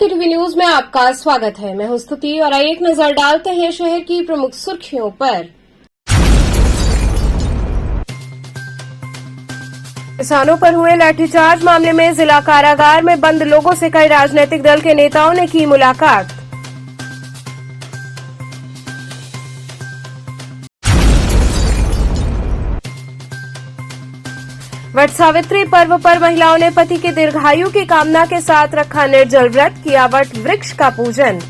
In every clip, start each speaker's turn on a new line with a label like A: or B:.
A: TV news में आपका स्वागत है। मैं हूं स्तुति और आइए एक नजर डालते हैं शहर की प्रमुख सुर्खियों पर। किसानों पर हुए लाठीचार्ज मामले में जिला कारागार में बंद लोगों से कई राजनीतिक दल के नेताओं ने की मुलाकात। वट सावित्री पर्व पर महिलाओं ने पति की दीर्घायु की कामना के साथ रखा निर्जल व्रत, किया वट वृक्ष का पूजन।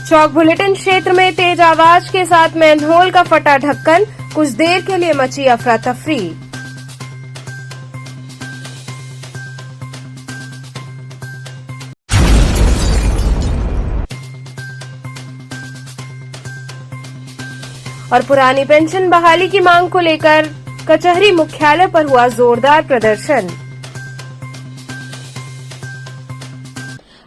A: चौक बुलेटिन क्षेत्र में तेज आवाज के साथ मैनहोल का फटा ढक्कन, कुछ देर के लिए मची अफरा तफरी। और पुरानी पेंशन बहाली की मांग को लेकर कचहरी मुख्यालय पर हुआ जोरदार प्रदर्शन।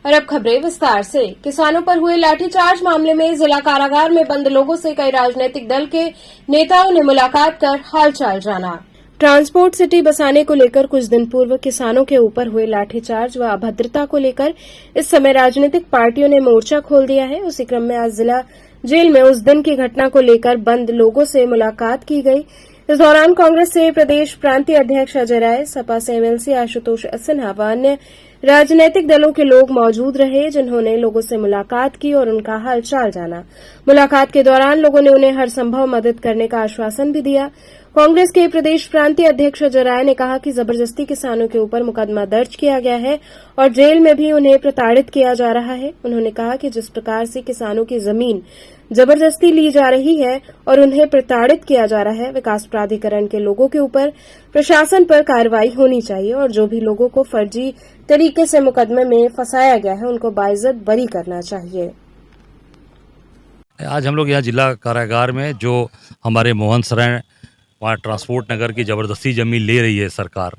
A: और अब खबरें विस्तार से। किसानों पर हुए लाठीचार्ज मामले में जिला कारागार में बंद लोगों से कई राजनीतिक दल के नेताओं ने मुलाकात कर हालचाल जाना। ट्रांसपोर्ट सिटी बसाने को लेकर कुछ दिन पूर्व किसानों के ऊपर हुए लाठीचार्ज व अभद्रता को लेकर इस समय राजनीतिक पार्टियों ने मोर्चा खोल दिया है। उसी क्रम में आज जिला जेल में उस दिन की घटना को लेकर बंद लोगों से मुलाकात की गई। इस दौरान कांग्रेस से प्रदेश प्रांतीय अध्यक्ष अजय राय, सपा से एमएलसी आशुतोष सिन्हा व अन्य राजनीतिक दलों के लोग मौजूद रहे, जिन्होंने लोगों से मुलाकात की और उनका हालचाल जाना। मुलाकात के दौरान लोगों ने उन्हें हर संभव मदद करने का आश्वासन भी दिया। कांग्रेस के प्रदेश प्रांतीय अध्यक्ष अजय राय ने कहा कि जबरदस्ती किसानों के ऊपर मुकदमा दर्ज किया गया है और जेल में भी उन्हें प्रताड़ित किया जा रहा है। उन्होंने कहा कि जिस प्रकार से किसानों की जमीन जबरदस्ती ली जा रही है और उन्हें प्रताड़ित किया जा रहा है, विकास प्राधिकरण के लोगों के ऊपर प्रशासन पर कार्रवाई होनी चाहिए और जो भी लोगों को फर्जी तरीके से मुकदमे में फंसाया गया है, उनको बाइज्जत बरी करना चाहिए।
B: आज हम लोग यहाँ जिला कारागार में जो हमारे मोहन सराय वहाँ ट्रांसपोर्ट नगर की ज़बरदस्ती ज़मीन ले रही है सरकार,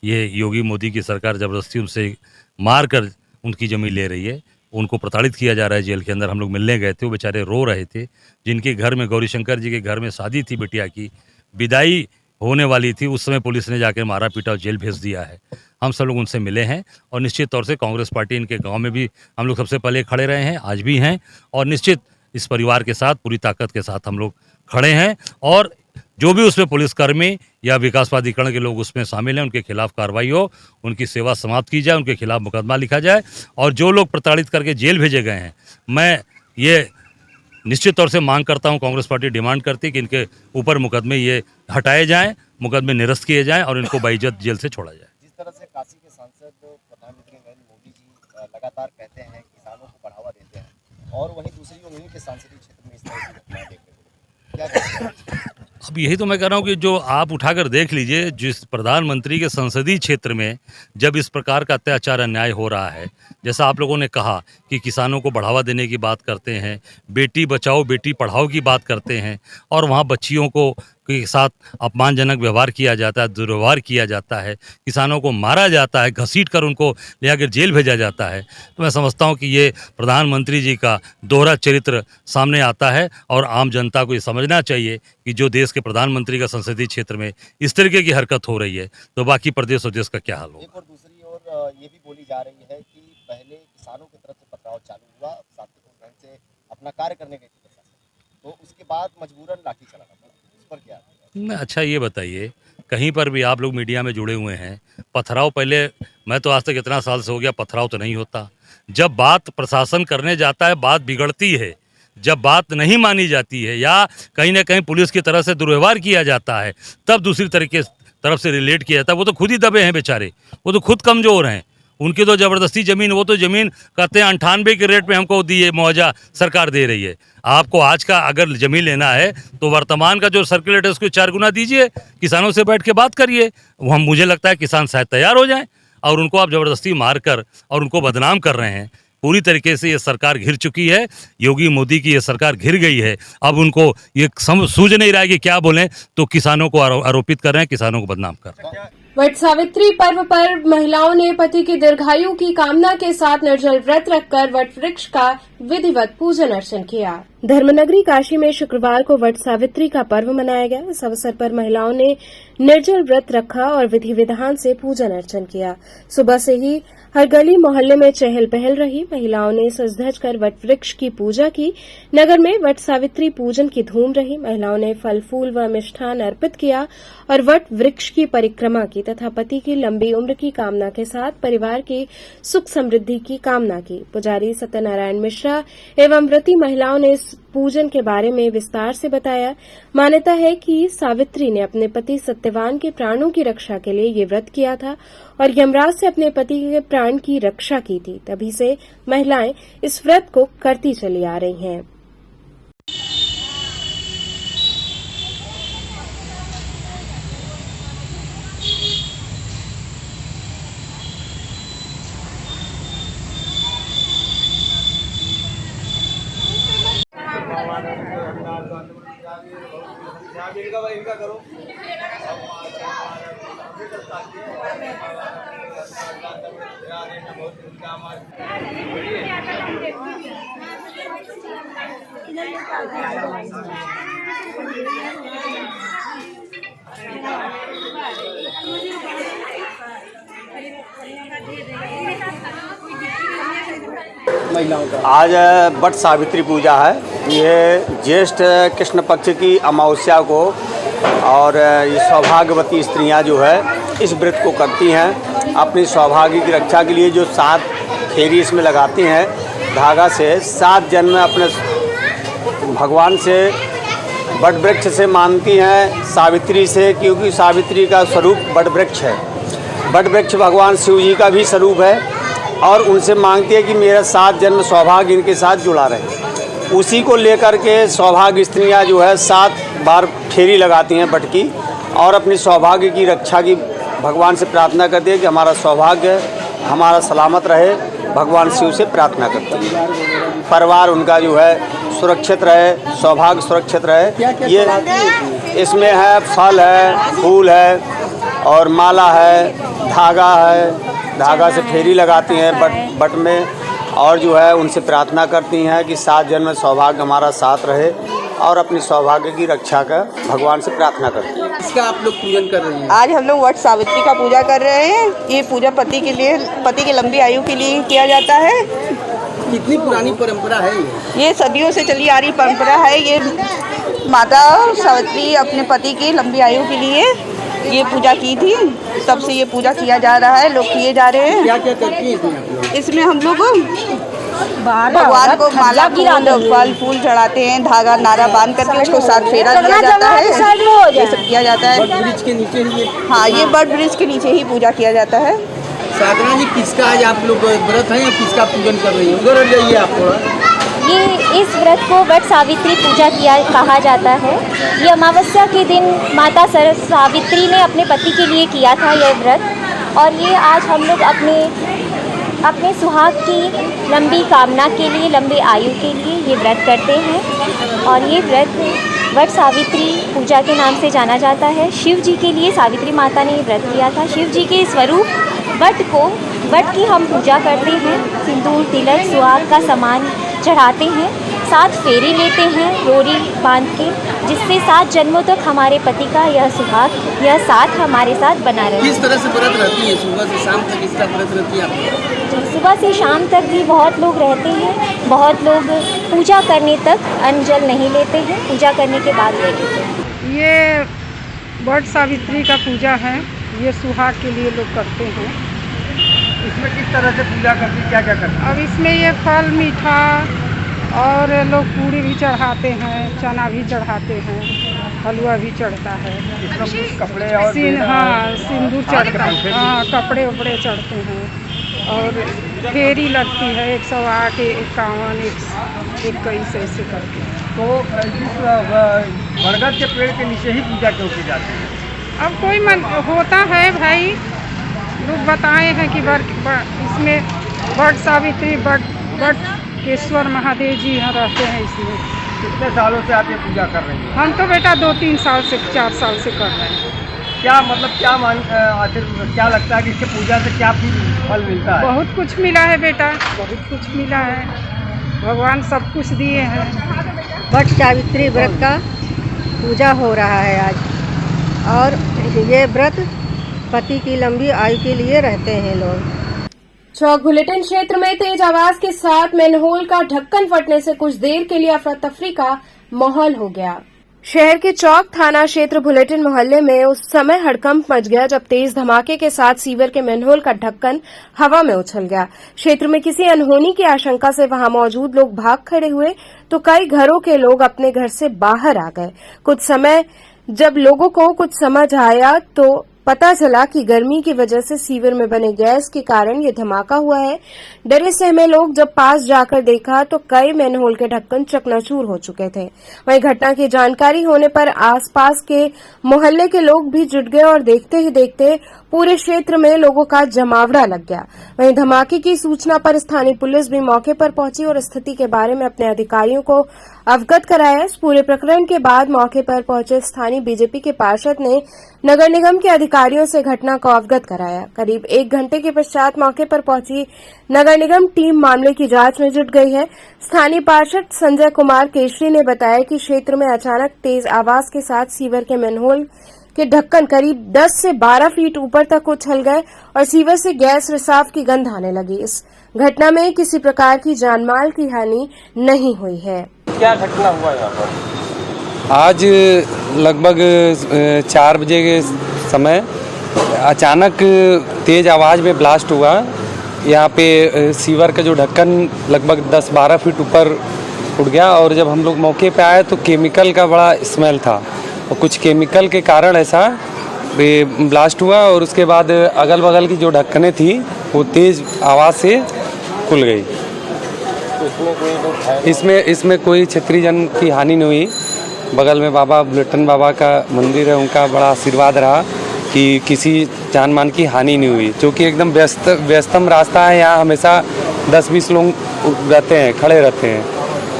B: ये योगी मोदी की सरकार ज़बरदस्ती उनसे मार कर उनकी ज़मीन ले रही है, उनको प्रताड़ित किया जा रहा है। जेल के अंदर हम लोग मिलने गए थे, वो बेचारे रो रहे थे, जिनके घर में गौरीशंकर जी के घर में शादी थी, बिटिया की विदाई होने वाली थी, उस समय पुलिस ने जाकर मारा पीटा और जेल भेज दिया है। हम सब लोग उनसे मिले हैं और निश्चित तौर से कांग्रेस पार्टी इनके गाँव में भी हम लोग सबसे पहले खड़े रहे हैं, आज भी हैं और निश्चित इस परिवार के साथ पूरी ताकत के साथ हम लोग खड़े हैं और जो भी उसमें पुलिसकर्मी या विकास प्राधिकरण के लोग उसमें शामिल हैं, उनके खिलाफ कार्रवाई हो, उनकी सेवा समाप्त की जाए, उनके खिलाफ मुकदमा लिखा जाए और जो लोग प्रताड़ित करके जेल भेजे गए हैं, मैं ये निश्चित तौर से मांग करता हूं, कांग्रेस पार्टी डिमांड करती है कि इनके ऊपर मुकदमे ये हटाए जाएं, मुकदमे निरस्त किए जाएं और इनको बाइज्जत जेल से छोड़ा जाए।
C: जिस तरह से काशी के सांसद प्रधानमंत्री नरेंद्र मोदी जी लगातार कहते हैं किसानों को बढ़ावा देते हैं और वहीं दूसरी उन्हीं के सांसदीय क्षेत्र में इस तरह की घटनाएं देखने को क्या कहते हैं?
B: अब यही तो मैं कह रहा हूँ कि जो आप उठाकर देख लीजिए, जिस प्रधानमंत्री के संसदीय क्षेत्र में जब इस प्रकार का अत्याचार अन्याय हो रहा है, जैसा आप लोगों ने कहा कि किसानों को बढ़ावा देने की बात करते हैं, बेटी बचाओ बेटी पढ़ाओ की बात करते हैं और वहाँ बच्चियों को के साथ अपमानजनक व्यवहार किया जाता है, दुर्व्यवहार किया जाता है, किसानों को मारा जाता है, घसीट कर उनको ले आकर जेल भेजा जाता है, तो मैं समझता हूँ कि ये प्रधानमंत्री जी का दोहरा चरित्र सामने आता है और आम जनता को ये समझना चाहिए कि जो देश के प्रधानमंत्री का संसदीय क्षेत्र में इस तरीके की हरकत हो रही है तो बाकी प्रदेश और देश का क्या हाल होगा।
C: एक और दूसरी ओर ये भी बोली जा रही है कि पहले किसानों की तरफ से पथराव चालू हुआ, शांतिपूर्ण ढंग से अपना कार्य करने गई थी प्रशासन, तो उसके बाद मजबूरन लाठी चलाना पड़ा, इस पर क्या?
B: अच्छा ये बताइए, कहीं पर भी आप लोग मीडिया में जुड़े हुए हैं, पथराव पहले, मैं तो आज तक इतना साल से हो गया, पथराव तो नहीं होता। जब बात प्रशासन करने जाता है बात बिगड़ती है, जब बात नहीं मानी जाती है या कहीं ना कहीं पुलिस की तरफ से दुर्व्यवहार किया जाता है, तब दूसरी तरफ से रिलेट किया जाता है। वो तो खुद ही दबे हैं बेचारे, वो तो खुद कमज़ोर हैं, उनकी तो ज़बरदस्ती ज़मीन, वो तो ज़मीन कहते हैं 98 के रेट पे हमको दिए, मुआवजा सरकार दे रही है। आपको आज का अगर ज़मीन लेना है तो वर्तमान का जो सर्कुलेट है उसको 4 गुना दीजिए, किसानों से बैठ के बात करिए, वो मुझे लगता है किसान शायद तैयार हो जाएं। और उनको आप ज़बरदस्ती मार कर और उनको बदनाम कर रहे हैं। पूरी तरीके से ये सरकार घिर चुकी है, योगी मोदी की ये सरकार घिर गई है। अब उनको ये सूझ नहीं रहा है कि क्या बोलें, तो किसानों को आरोपित कर रहे हैं, किसानों को बदनाम कर रहे हैं।
A: वट सावित्री पर्व पर महिलाओं ने पति की दीर्घायु की कामना के साथ निर्जल व्रत रखकर वट वृक्ष का विधिवत पूजन अर्चन किया। धर्मनगरी काशी में शुक्रवार को वट सावित्री का पर्व मनाया गया। इस अवसर पर महिलाओं ने निर्जल व्रत रखा और विधि विधान से पूजन अर्चन किया। सुबह से ही हर गली मोहल्ले में चहल पहल रही। महिलाओं ने सज धज कर वट वृक्ष की पूजा की। नगर में वट सावित्री पूजन की धूम रही। महिलाओं ने फल फूल व मिष्ठान अर्पित किया और वट वृक्ष की परिक्रमा की तथा पति की लंबी उम्र की कामना के साथ परिवार की सुख समृद्धि की कामना की। पुजारी सत्यनारायण मिश्रा एवं व्रती महिलाओं ने इस पूजन के बारे में विस्तार से बताया। मान्यता है कि सावित्री ने अपने पति सत्यवान के प्राणों की रक्षा के लिए ये व्रत किया था और यमराज से अपने पति के प्राण की रक्षा की थी। तभी से महिलाएं इस व्रत को करती चली आ रही हैं।
D: इनका करो
E: आज वट सावित्री पूजा है। ये ज्येष्ठ कृष्ण पक्ष की अमावस्या को और ये सौभाग्यवती स्त्रियां जो है इस व्रत को करती हैं। अपनी सौभाग्य की रक्षा के लिए जो 7 फेरी इसमें लगाती हैं धागा से, 7 जन्म अपने भगवान से वट वृक्ष से मांगती हैं, सावित्री से, क्योंकि सावित्री का स्वरूप वट वृक्ष है। वट वृक्ष भगवान शिव जी का भी स्वरूप है और उनसे मांगती है कि मेरा 7 जन्म सौभाग्य इनके साथ जुड़ा रहे। उसी को लेकर के सौभाग्य स्त्रियां जो है 7 बार फेरी लगाती हैं वट की और अपनी सौभाग्य की रक्षा की भगवान से प्रार्थना करती है कि हमारा सौभाग्य हमारा सलामत रहे। भगवान शिव से प्रार्थना करते हैं परिवार उनका जो है सुरक्षित रहे, सौभाग्य सुरक्षित रहे। ये इसमें है फल है, फूल है और माला है, धागा है। धागा से फेरी लगाती हैं बट में और जो है उनसे प्रार्थना करती हैं कि 7 जन्म में सौभाग्य हमारा साथ रहे और अपनी सौभाग्य की रक्षा का भगवान से प्रार्थना करती हैं।
D: इसका आप लोग पूजन कर रहे हैं?
F: आज हम लोग वट सावित्री का पूजा कर रहे हैं। ये पूजा पति की लंबी आयु के लिए किया जाता है।
D: कितनी पुरानी परंपरा है
F: ये सदियों से चली आ रही परंपरा है। ये माता सावित्री अपने पति की लंबी आयु के लिए ये पूजा की थी, तब से ये पूजा किया जा रहा है, लोग किए जा रहे हैं।
D: क्या क्या करती हैं
F: इसमें हम लोग भगवान को माला फल फूल चढ़ाते हैं, धागा नारा बांध करके उसको 7 फेरा दिया जाता है, ये सब किया जाता है।
D: वट वृक्ष के नीचे ही
F: हाँ, ये वट वृक्ष के नीचे ही पूजा किया जाता है।
D: साधना जी, किसका आज आप लोग व्रत हैं या किसका पूजन कर रही हैं? उधर जाइए आप थोड़ा।
G: ये इस व्रत को वट सावित्री पूजा कहा जाता है। ये अमावस्या के दिन माता सावित्री ने अपने पति के लिए किया था यह व्रत और ये आज हम लोग अपने सुहाग की लंबी कामना के लिए, लंबी आयु के लिए ये व्रत करते हैं। और ये व्रत वट सावित्री पूजा के नाम से जाना जाता है। शिव जी के लिए सावित्री माता ने ये व्रत किया था। शिव जी के स्वरूप वट की हम पूजा करते हैं, सिंदूर तिलक सुहाग का सामान चढ़ाते हैं, 7 फेरी लेते हैं रोरी बांध के, जिससे 7 जन्मों तक हमारे पति का यह सुहाग, यह साथ हमारे साथ बना रहे।
D: किस तरह से व्रत रहती है? सुबह से शाम तक इसका व्रत रहती है आपको?
G: सुबह से शाम तक भी बहुत लोग रहते हैं। बहुत लोग पूजा करने तक अन्न जल नहीं लेते हैं, पूजा करने के बाद ले लेते हैं।
H: ये वट सावित्री का पूजा है, ये सुहाग के लिए लोग करते हैं।
D: इसमें किस तरह से पूजा करती है, क्या क्या करती है?
H: अब इसमें ये फल मीठा और लोग पूड़ी भी चढ़ाते हैं, चना भी चढ़ाते हैं, हलवा भी चढ़ता है।
D: इसमें कुछ कपड़े और
H: हाँ, सिंदूर चढ़ता है, हाँ, कपड़े उपड़े चढ़ते हैं और फेरी लगती है 108, 51, 21 ऐसे करके।
D: तो इस बरगद के पेड़ के नीचे ही पूजा क्यों की जाती है?
H: अब कोई मन होता है भाई, लोग बताए हैं कि इसमें वट सावित्री वटकेश्वर महादेव जी यहाँ रहते हैं। इसमें
D: कितने सालों से आप ये पूजा कर रही हैं?
H: हम तो बेटा 2-3 साल से 4 साल से कर रहे हैं।
D: क्या मतलब आखिर क्या लगता है कि इसके पूजा से क्या फल मिलता है?
H: बहुत कुछ मिला है बेटा, बहुत कुछ मिला है। भगवान सब कुछ दिए हैं।
I: वट सावित्री व्रत का पूजा हो रहा है आज, और ये व्रत पति की लंबी आयु के लिए रहते हैं लोग।
A: चौक बुलेटिन क्षेत्र में तेज आवाज के साथ मैनहोल का ढक्कन फटने से कुछ देर के लिए अफरा तफरी का माहौल हो गया। शहर के चौक थाना क्षेत्र बुलेटिन मोहल्ले में उस समय हड़कंप मच गया जब तेज धमाके के साथ सीवर के मैनहोल का ढक्कन हवा में उछल गया। क्षेत्र में किसी अनहोनी की आशंका से वहां मौजूद लोग भाग खड़े हुए तो कई घरों के लोग अपने घर से बाहर आ गए। जब लोगों को कुछ समझ आया तो पता चला कि गर्मी की वजह से सीवर में बने गैस के कारण ये धमाका हुआ है। डरे सहमे लोग जब पास जाकर देखा तो कई मैनहोल के ढक्कन चकनाचूर हो चुके थे। वहीं घटना की जानकारी होने पर आसपास के मोहल्ले के लोग भी जुट गए और देखते ही देखते पूरे क्षेत्र में लोगों का जमावड़ा लग गया। वहीं धमाके की सूचना पर स्थानीय पुलिस भी मौके पर पहुंची और स्थिति के बारे में अपने अधिकारियों को अवगत कराया। इस पूरे प्रकरण के बाद मौके पर पहुंचे स्थानीय बीजेपी के पार्षद ने नगर निगम के अधिकारियों से घटना को अवगत कराया। करीब 1 घंटे के पश्चात मौके पर पहुंची नगर निगम टीम मामले की जांच में जुट गई है। स्थानीय पार्षद संजय कुमार केशरी ने बताया कि क्षेत्र में अचानक तेज आवाज के साथ सीवर के मैनहोल के ढक्कन करीब 10 से 12 फीट ऊपर तक उछल गए और सीवर से गैस रिसाव की गंध आने लगी। इस घटना में किसी प्रकार की जानमाल की हानि नहीं हुई है।
D: क्या घटना हुआ यहाँ पर?
J: आज लगभग 4 बजे के समय अचानक तेज़ आवाज़ में ब्लास्ट हुआ। यहाँ पे सीवर का जो ढक्कन लगभग 10-12 फीट ऊपर उठ गया और जब हम लोग मौके पे आए तो केमिकल का बड़ा स्मेल था और कुछ केमिकल के कारण ऐसा ब्लास्ट हुआ और उसके बाद अगल बगल की जो ढक्कनें थी वो तेज़ आवाज़ से खुल गई। इसमें कोई क्षेत्रीय जन की हानि नहीं हुई। बगल में बाबा बुलेटिन बाबा का मंदिर है, उनका बड़ा आशीर्वाद रहा कि किसी जान मान की हानि नहीं हुई, क्योंकि एकदम व्यस्तम रास्ता है। यहाँ हमेशा 10-20 लोग रहते हैं, खड़े रहते हैं,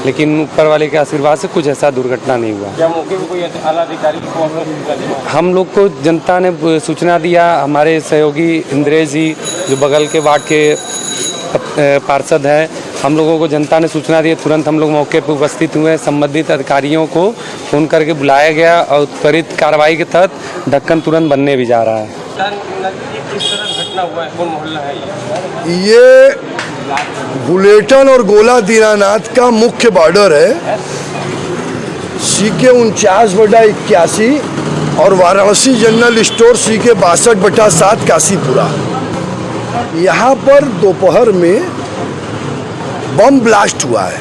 J: लेकिन ऊपर वाले के आशीर्वाद से कुछ ऐसा दुर्घटना नहीं हुआ।
D: क्या मौके पर कोई आला अधिकारी को
J: हम लोग को जनता ने सूचना दिया। हमारे सहयोगी इंद्रेश जी जो बगल के वार्ड के पार्षद हैं, हम लोगों को जनता ने सूचना दी। तुरंत हम लोग मौके पर उपस्थित हुए। संबंधित अधिकारियों को फ़ोन करके बुलाया गया और त्वरित कार्रवाई के तहत ढक्कन तुरंत बनने भी जा रहा है।
D: किस तरह घटना हुआ है? कौन मोहल्ला है
K: ये बुलेटिन और गोला दीनानाथ का मुख्य बॉर्डर है। CK 49/81 और Varanasi general store CK 62/7 Kashipura. यहाँ पर दोपहर में बम ब्लास्ट हुआ है।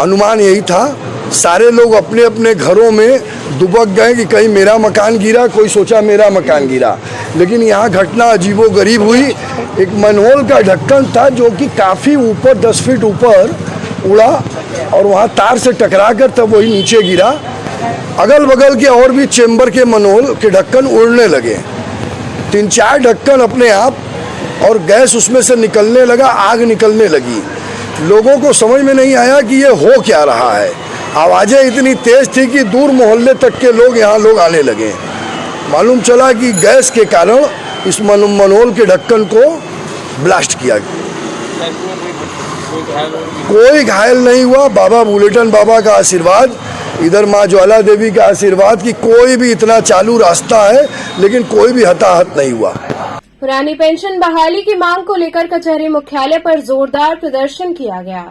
K: अनुमान यही था, सारे लोग अपने अपने घरों में दुबक गए कि कहीं मेरा मकान गिरा, कोई सोचा मेरा मकान गिरा, लेकिन यहाँ घटना अजीबोगरीब हुई। एक मैनहोल का ढक्कन था जो कि काफ़ी ऊपर 10 फीट ऊपर उड़ा और वहाँ तार से टकरा कर तब वही नीचे गिरा। अगल बगल के और भी चेंबर के मैनहोल के ढक्कन उड़ने लगे, 3-4 ढक्कन अपने आप, और गैस उसमें से निकलने लगा, आग निकलने लगी। लोगों को समझ में नहीं आया कि ये हो क्या रहा है। आवाज़ें इतनी तेज थी कि दूर मोहल्ले तक के लोग लोग आने लगे। मालूम चला कि गैस के कारण इस मैनहोल के ढक्कन को ब्लास्ट किया। कोई घायल नहीं हुआ। बाबा बुलेटिन बाबा का आशीर्वाद, इधर माँ ज्वाला देवी का आशीर्वाद कि कोई भी इतना चालू रास्ता है लेकिन कोई भी हताहत नहीं हुआ।
A: पुरानी पेंशन बहाली की मांग को लेकर कचहरी मुख्यालय पर जोरदार प्रदर्शन किया गया।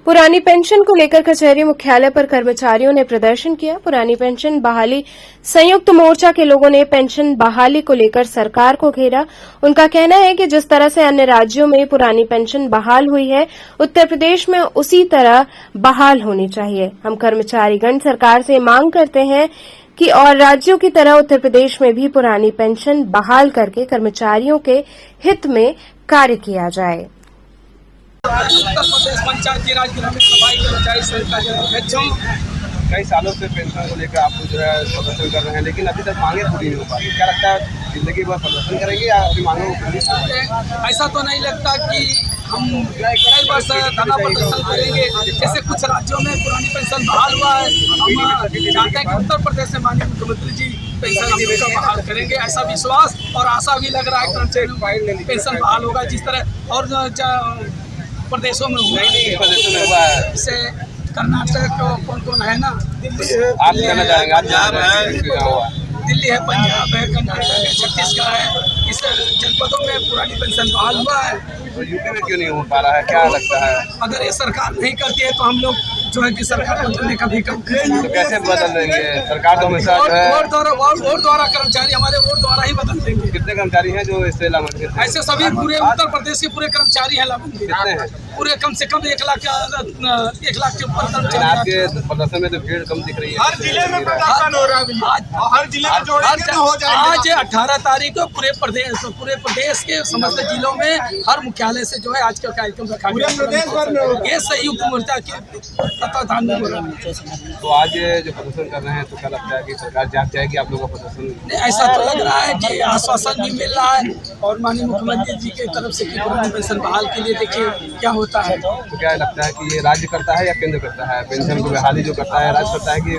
A: पुरानी पेंशन को लेकर कचहरी मुख्यालय पर कर्मचारियों ने प्रदर्शन किया। पुरानी पेंशन बहाली संयुक्त मोर्चा के लोगों ने पेंशन बहाली को लेकर सरकार को घेरा। उनका कहना है कि जिस तरह से अन्य राज्यों में पुरानी पेंशन बहाल हुई है, उत्तर प्रदेश में उसी तरह बहाल होनी चाहिए। हम कर्मचारीगण सरकार से मांग करते हैं कि और राज्यों की तरह उत्तर प्रदेश में भी पुरानी पेंशन बहाल करके कर्मचारियों के हित में कार्य किया जाए।
D: उत्तर प्रदेश पंचायती राज ग्रामीण सफाई कर्मचारी संघ का अध्यक्ष कई सालों से पेंशन को लेकर आप जो है प्रदर्शन कर रहे हैं, लेकिन अभी तक मांगे पूरी नहीं हो पाई। क्या लगता है जिंदगी भर प्रदर्शन करेंगे या आपकी मांगों को पूरी?
L: ऐसा तो नहीं लगता कि हम कई वर्ष धरना प्रदर्शन करेंगे। जैसे कुछ राज्यों में पुरानी पेंशन बहाल हुआ है, हम जानते हैं कि उत्तर प्रदेश से माननीय मुख्यमंत्री जी पेंशन हमेशा बहाल करेंगे। ऐसा विश्वास और आशा भी लग रहा है कर्मचारी पेंशन बहाल होगा, जिस तरह और प्रदेशों में हुआ है। कर्नाटक कौन कौन है ना, दिल्ली है,
D: आप कहना चाहेंगे, आप क्या हुआ?
L: दिल्ली है, पंजाब है, कर्नाटक है, छत्तीसगढ़ है, इस जनपदों में पुरानी पेंशन बहाल हुआ है।
D: तो यूपी में क्यों नहीं हो पा रहा है, क्या लगता है?
L: अगर ये सरकार नहीं करती है तो हम लोग जो है कि सरकार बदलने का भी काम करेंगे।
D: तो कैसे बदल देंगे? सरकार तो हमेशा जो है
L: वोट द्वारा कर्मचारी हमारे वोट द्वारा ही बदल देंगे।
D: कितने कर्मचारी हैं जो इससे लाभान्वित हैं?
L: ऐसे सभी पूरे उत्तर प्रदेश के पूरे कर्मचारी हैं लाभान्वित।
D: कितने हैं?
L: पूरे कम से कम 1 लाख के ऊपर कर्मचारी।
D: आपके प्रदर्शन में तो भीड़ कम दिख रही है।
L: हर जिले में प्रदर्शन हो रहा है, हर जिले में जोड़ेंगे तो हो जाएगा। आज 18 तारीख को पूरे प्रदेश के समस्त जिलों में हर मुख्यालय से जो है आज का कार्यक्रम रखा गया। ये संयुक्त मोर्चा के तत्वाधान में हो रहा है।
D: तो आज ये जो प्रदर्शन कर रहे हैं तो क्या लगता है कि सरकार जाग जाएगी आप लोगों का प्रदर्शन?
L: ऐसा तो लग रहा है कि आश्वासन भी मिल रहा है और माननीय मुख्यमंत्री जी की तरफ से कि पुरानी पेंशन बहाल के लिए देखिए क्या होता है।
D: तो क्या लगता है कि ये राज्य करता है या केंद्र करता है? पेंशन को बहाली जो करता है राज्य करता है कि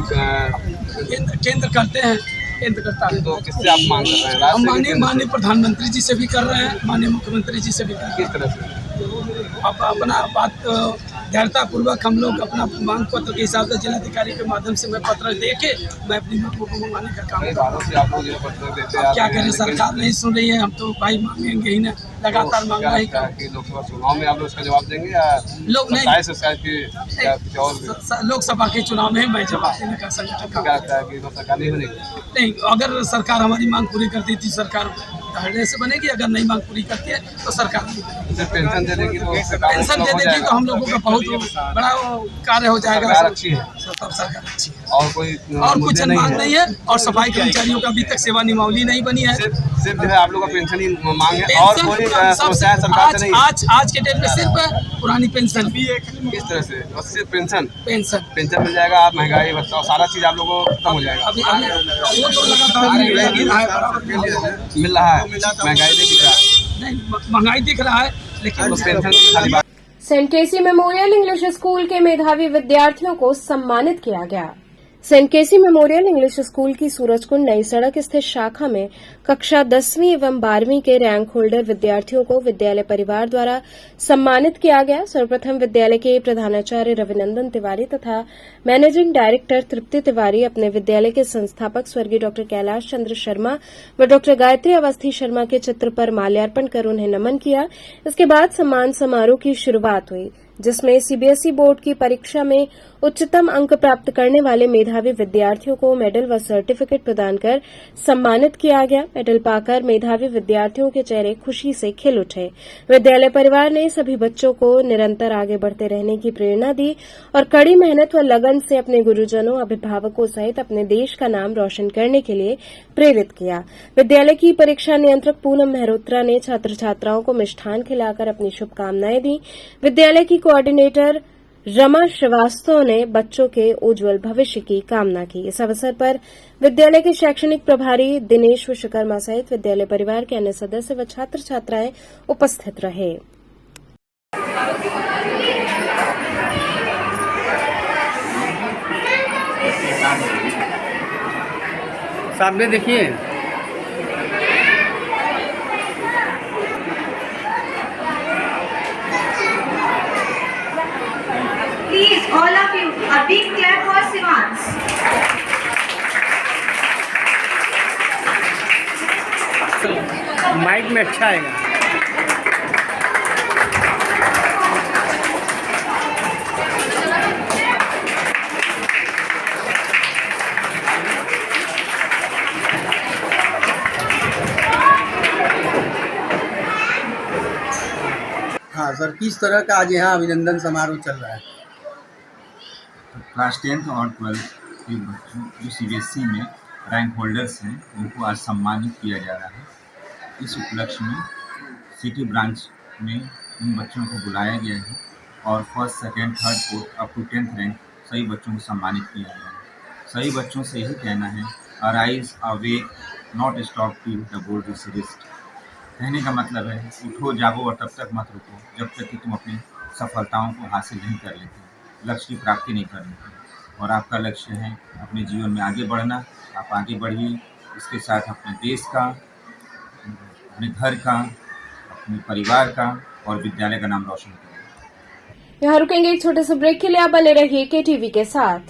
L: केंद्र करते हैं, केंद्र करता है।
D: तो किससे आप मांग कर रहे हैं?
L: हम माननीय प्रधानमंत्री जी से भी कर रहे हैं, माननीय मुख्यमंत्री जी से भी कर रहे हैं।
D: किस तरह से?
L: अब अपना बात धैर्यता पूर्वक हम लोग अपना मांग पत्र के हिसाब से जिलाधिकारी के माध्यम से मैं पत्र दे के मैं अपनी नोटबुक को मंगवाने का काम कर रहा हूँ।
D: आप लोग ये पत्र देते हैं,
L: क्या करें, सरकार नहीं सुन रही है, हम तो भाई मांगेंगे ही ना, लगातार मांगना ही का।
D: लोकसभा चुनाव में आप लोग इसका जवाब देंगे या
L: लोग नहीं,
D: और
L: लोकसभा के चुनाव में मैं जवाब देने का संगठन का।
D: क्या लगता है कि सरकार नहीं बनेगी?
L: नहीं, अगर सरकार हमारी मांग पूरी करती थी सरकार धैर्य से बनेगी, अगर नहीं मांग पूरी करती है तो सरकार नहीं बनेगी।
D: पेंशन दे देगी तो
L: पेंशन दे देगी तो हम लोगों का बहुत बड़ा कार्य हो जाएगा।
D: सरकार अच्छी है,
L: तब सरकार अच्छी है
D: और कोई
L: और कुछ मांग नहीं है। और सफाई कर्मचारियों का अभी तक सेवा नियमावली नहीं बनी है।
D: सिर्फ जो है आप लोग का पेंशन ही मांग है और कोई समस्या है सरकार से नहीं?
L: आज के डेट में सिर्फ पुरानी पेंशन।
D: किस तरह से? बस सिर्फ पेंशन
L: पेंशन
D: मिल जाएगा, आप महंगाई बताओ, सारा चीज आप लोगों को खत्म हो जाएगा।
L: अभी वो तो लगातार
D: मिल रहा है, महंगाई नहीं दिख रहा है।
L: नहीं, महंगाई दिख रहा है लेकिन
D: पेंशन की खाली बात।
A: सेंट केसी मेमोरियल इंग्लिश स्कूल के मेधावी विद्यार्थियों को सम्मानित किया गया। सेंट केसी मेमोरियल इंग्लिश स्कूल की सूरजकुंड नई सड़क स्थित शाखा में कक्षा 10वीं एवं 12वीं के रैंक होल्डर विद्यार्थियों को विद्यालय परिवार द्वारा सम्मानित किया गया। सर्वप्रथम विद्यालय के प्रधानाचार्य रविनंदन तिवारी तथा मैनेजिंग डायरेक्टर तृप्ति तिवारी अपने विद्यालय के संस्थापक स्वर्गीय डॉ कैलाश चंद्र शर्मा व डॉ गायत्री अवस्थी शर्मा के चित्र पर माल्यार्पण कर उन्हें नमन किया। इसके बाद सम्मान समारोह की शुरूआत हुई, जिसमें सीबीएसई बोर्ड की परीक्षा में उच्चतम अंक प्राप्त करने वाले मेधावी विद्यार्थियों को मेडल व सर्टिफिकेट प्रदान कर सम्मानित किया गया। मेडल पाकर मेधावी विद्यार्थियों के चेहरे खुशी से खिल उठे। विद्यालय परिवार ने सभी बच्चों को निरंतर आगे बढ़ते रहने की प्रेरणा दी और कड़ी मेहनत व लगन से अपने गुरुजनों, अभिभावकों सहित अपने देश का नाम रोशन करने के लिए प्रेरित किया। विद्यालय की परीक्षा नियंत्रक पूनम मेहरोत्रा ने छात्र छात्राओं को मिष्ठान खिलाकर अपनी शुभकामनाएं दी। विद्यालय की कोऑर्डिनेटर रमा श्रीवास्तव ने बच्चों के उज्जवल भविष्य की कामना की। इस अवसर पर विद्यालय के शैक्षणिक प्रभारी दिनेश विश्वकर्मा सहित विद्यालय परिवार के अन्य सदस्य व छात्र छात्राएं उपस्थित रहे।
M: सामने देखिए,
N: Please, all of you, a big clap for Sivans.
M: Mic में अच्छा आएगा। हाँ सर, किस तरह का आज यहाँ अभिनंदन समारोह चल रहा है?
O: क्लास 10th और 12th के बच्चों जो सीबीएसई में रैंक होल्डर्स हैं उनको आज सम्मानित किया जा रहा है। इस उपलक्ष्य में सिटी ब्रांच में उन बच्चों को बुलाया गया है और first, second, third, fourth up to 10th rank सभी बच्चों को सम्मानित किया गया है। सभी बच्चों से यही कहना है, arise, awake, not stop to the board is rest. कहने का मतलब है उठो जागो और तब तक मत रुको जब तक कि तुम अपनी सफलताओं को हासिल नहीं कर लेते, लक्ष्य की प्राप्ति नहीं कर लेते। और आपका लक्ष्य है अपने जीवन में आगे बढ़ना। आप आगे बढ़िए, इसके साथ अपने देश का, अपने घर का, अपने परिवार का और विद्यालय का नाम रोशन करें।
A: यहाँ रुकेंगे एक छोटे से ब्रेक के लिए। आप बने रहिए केटीवी के साथ।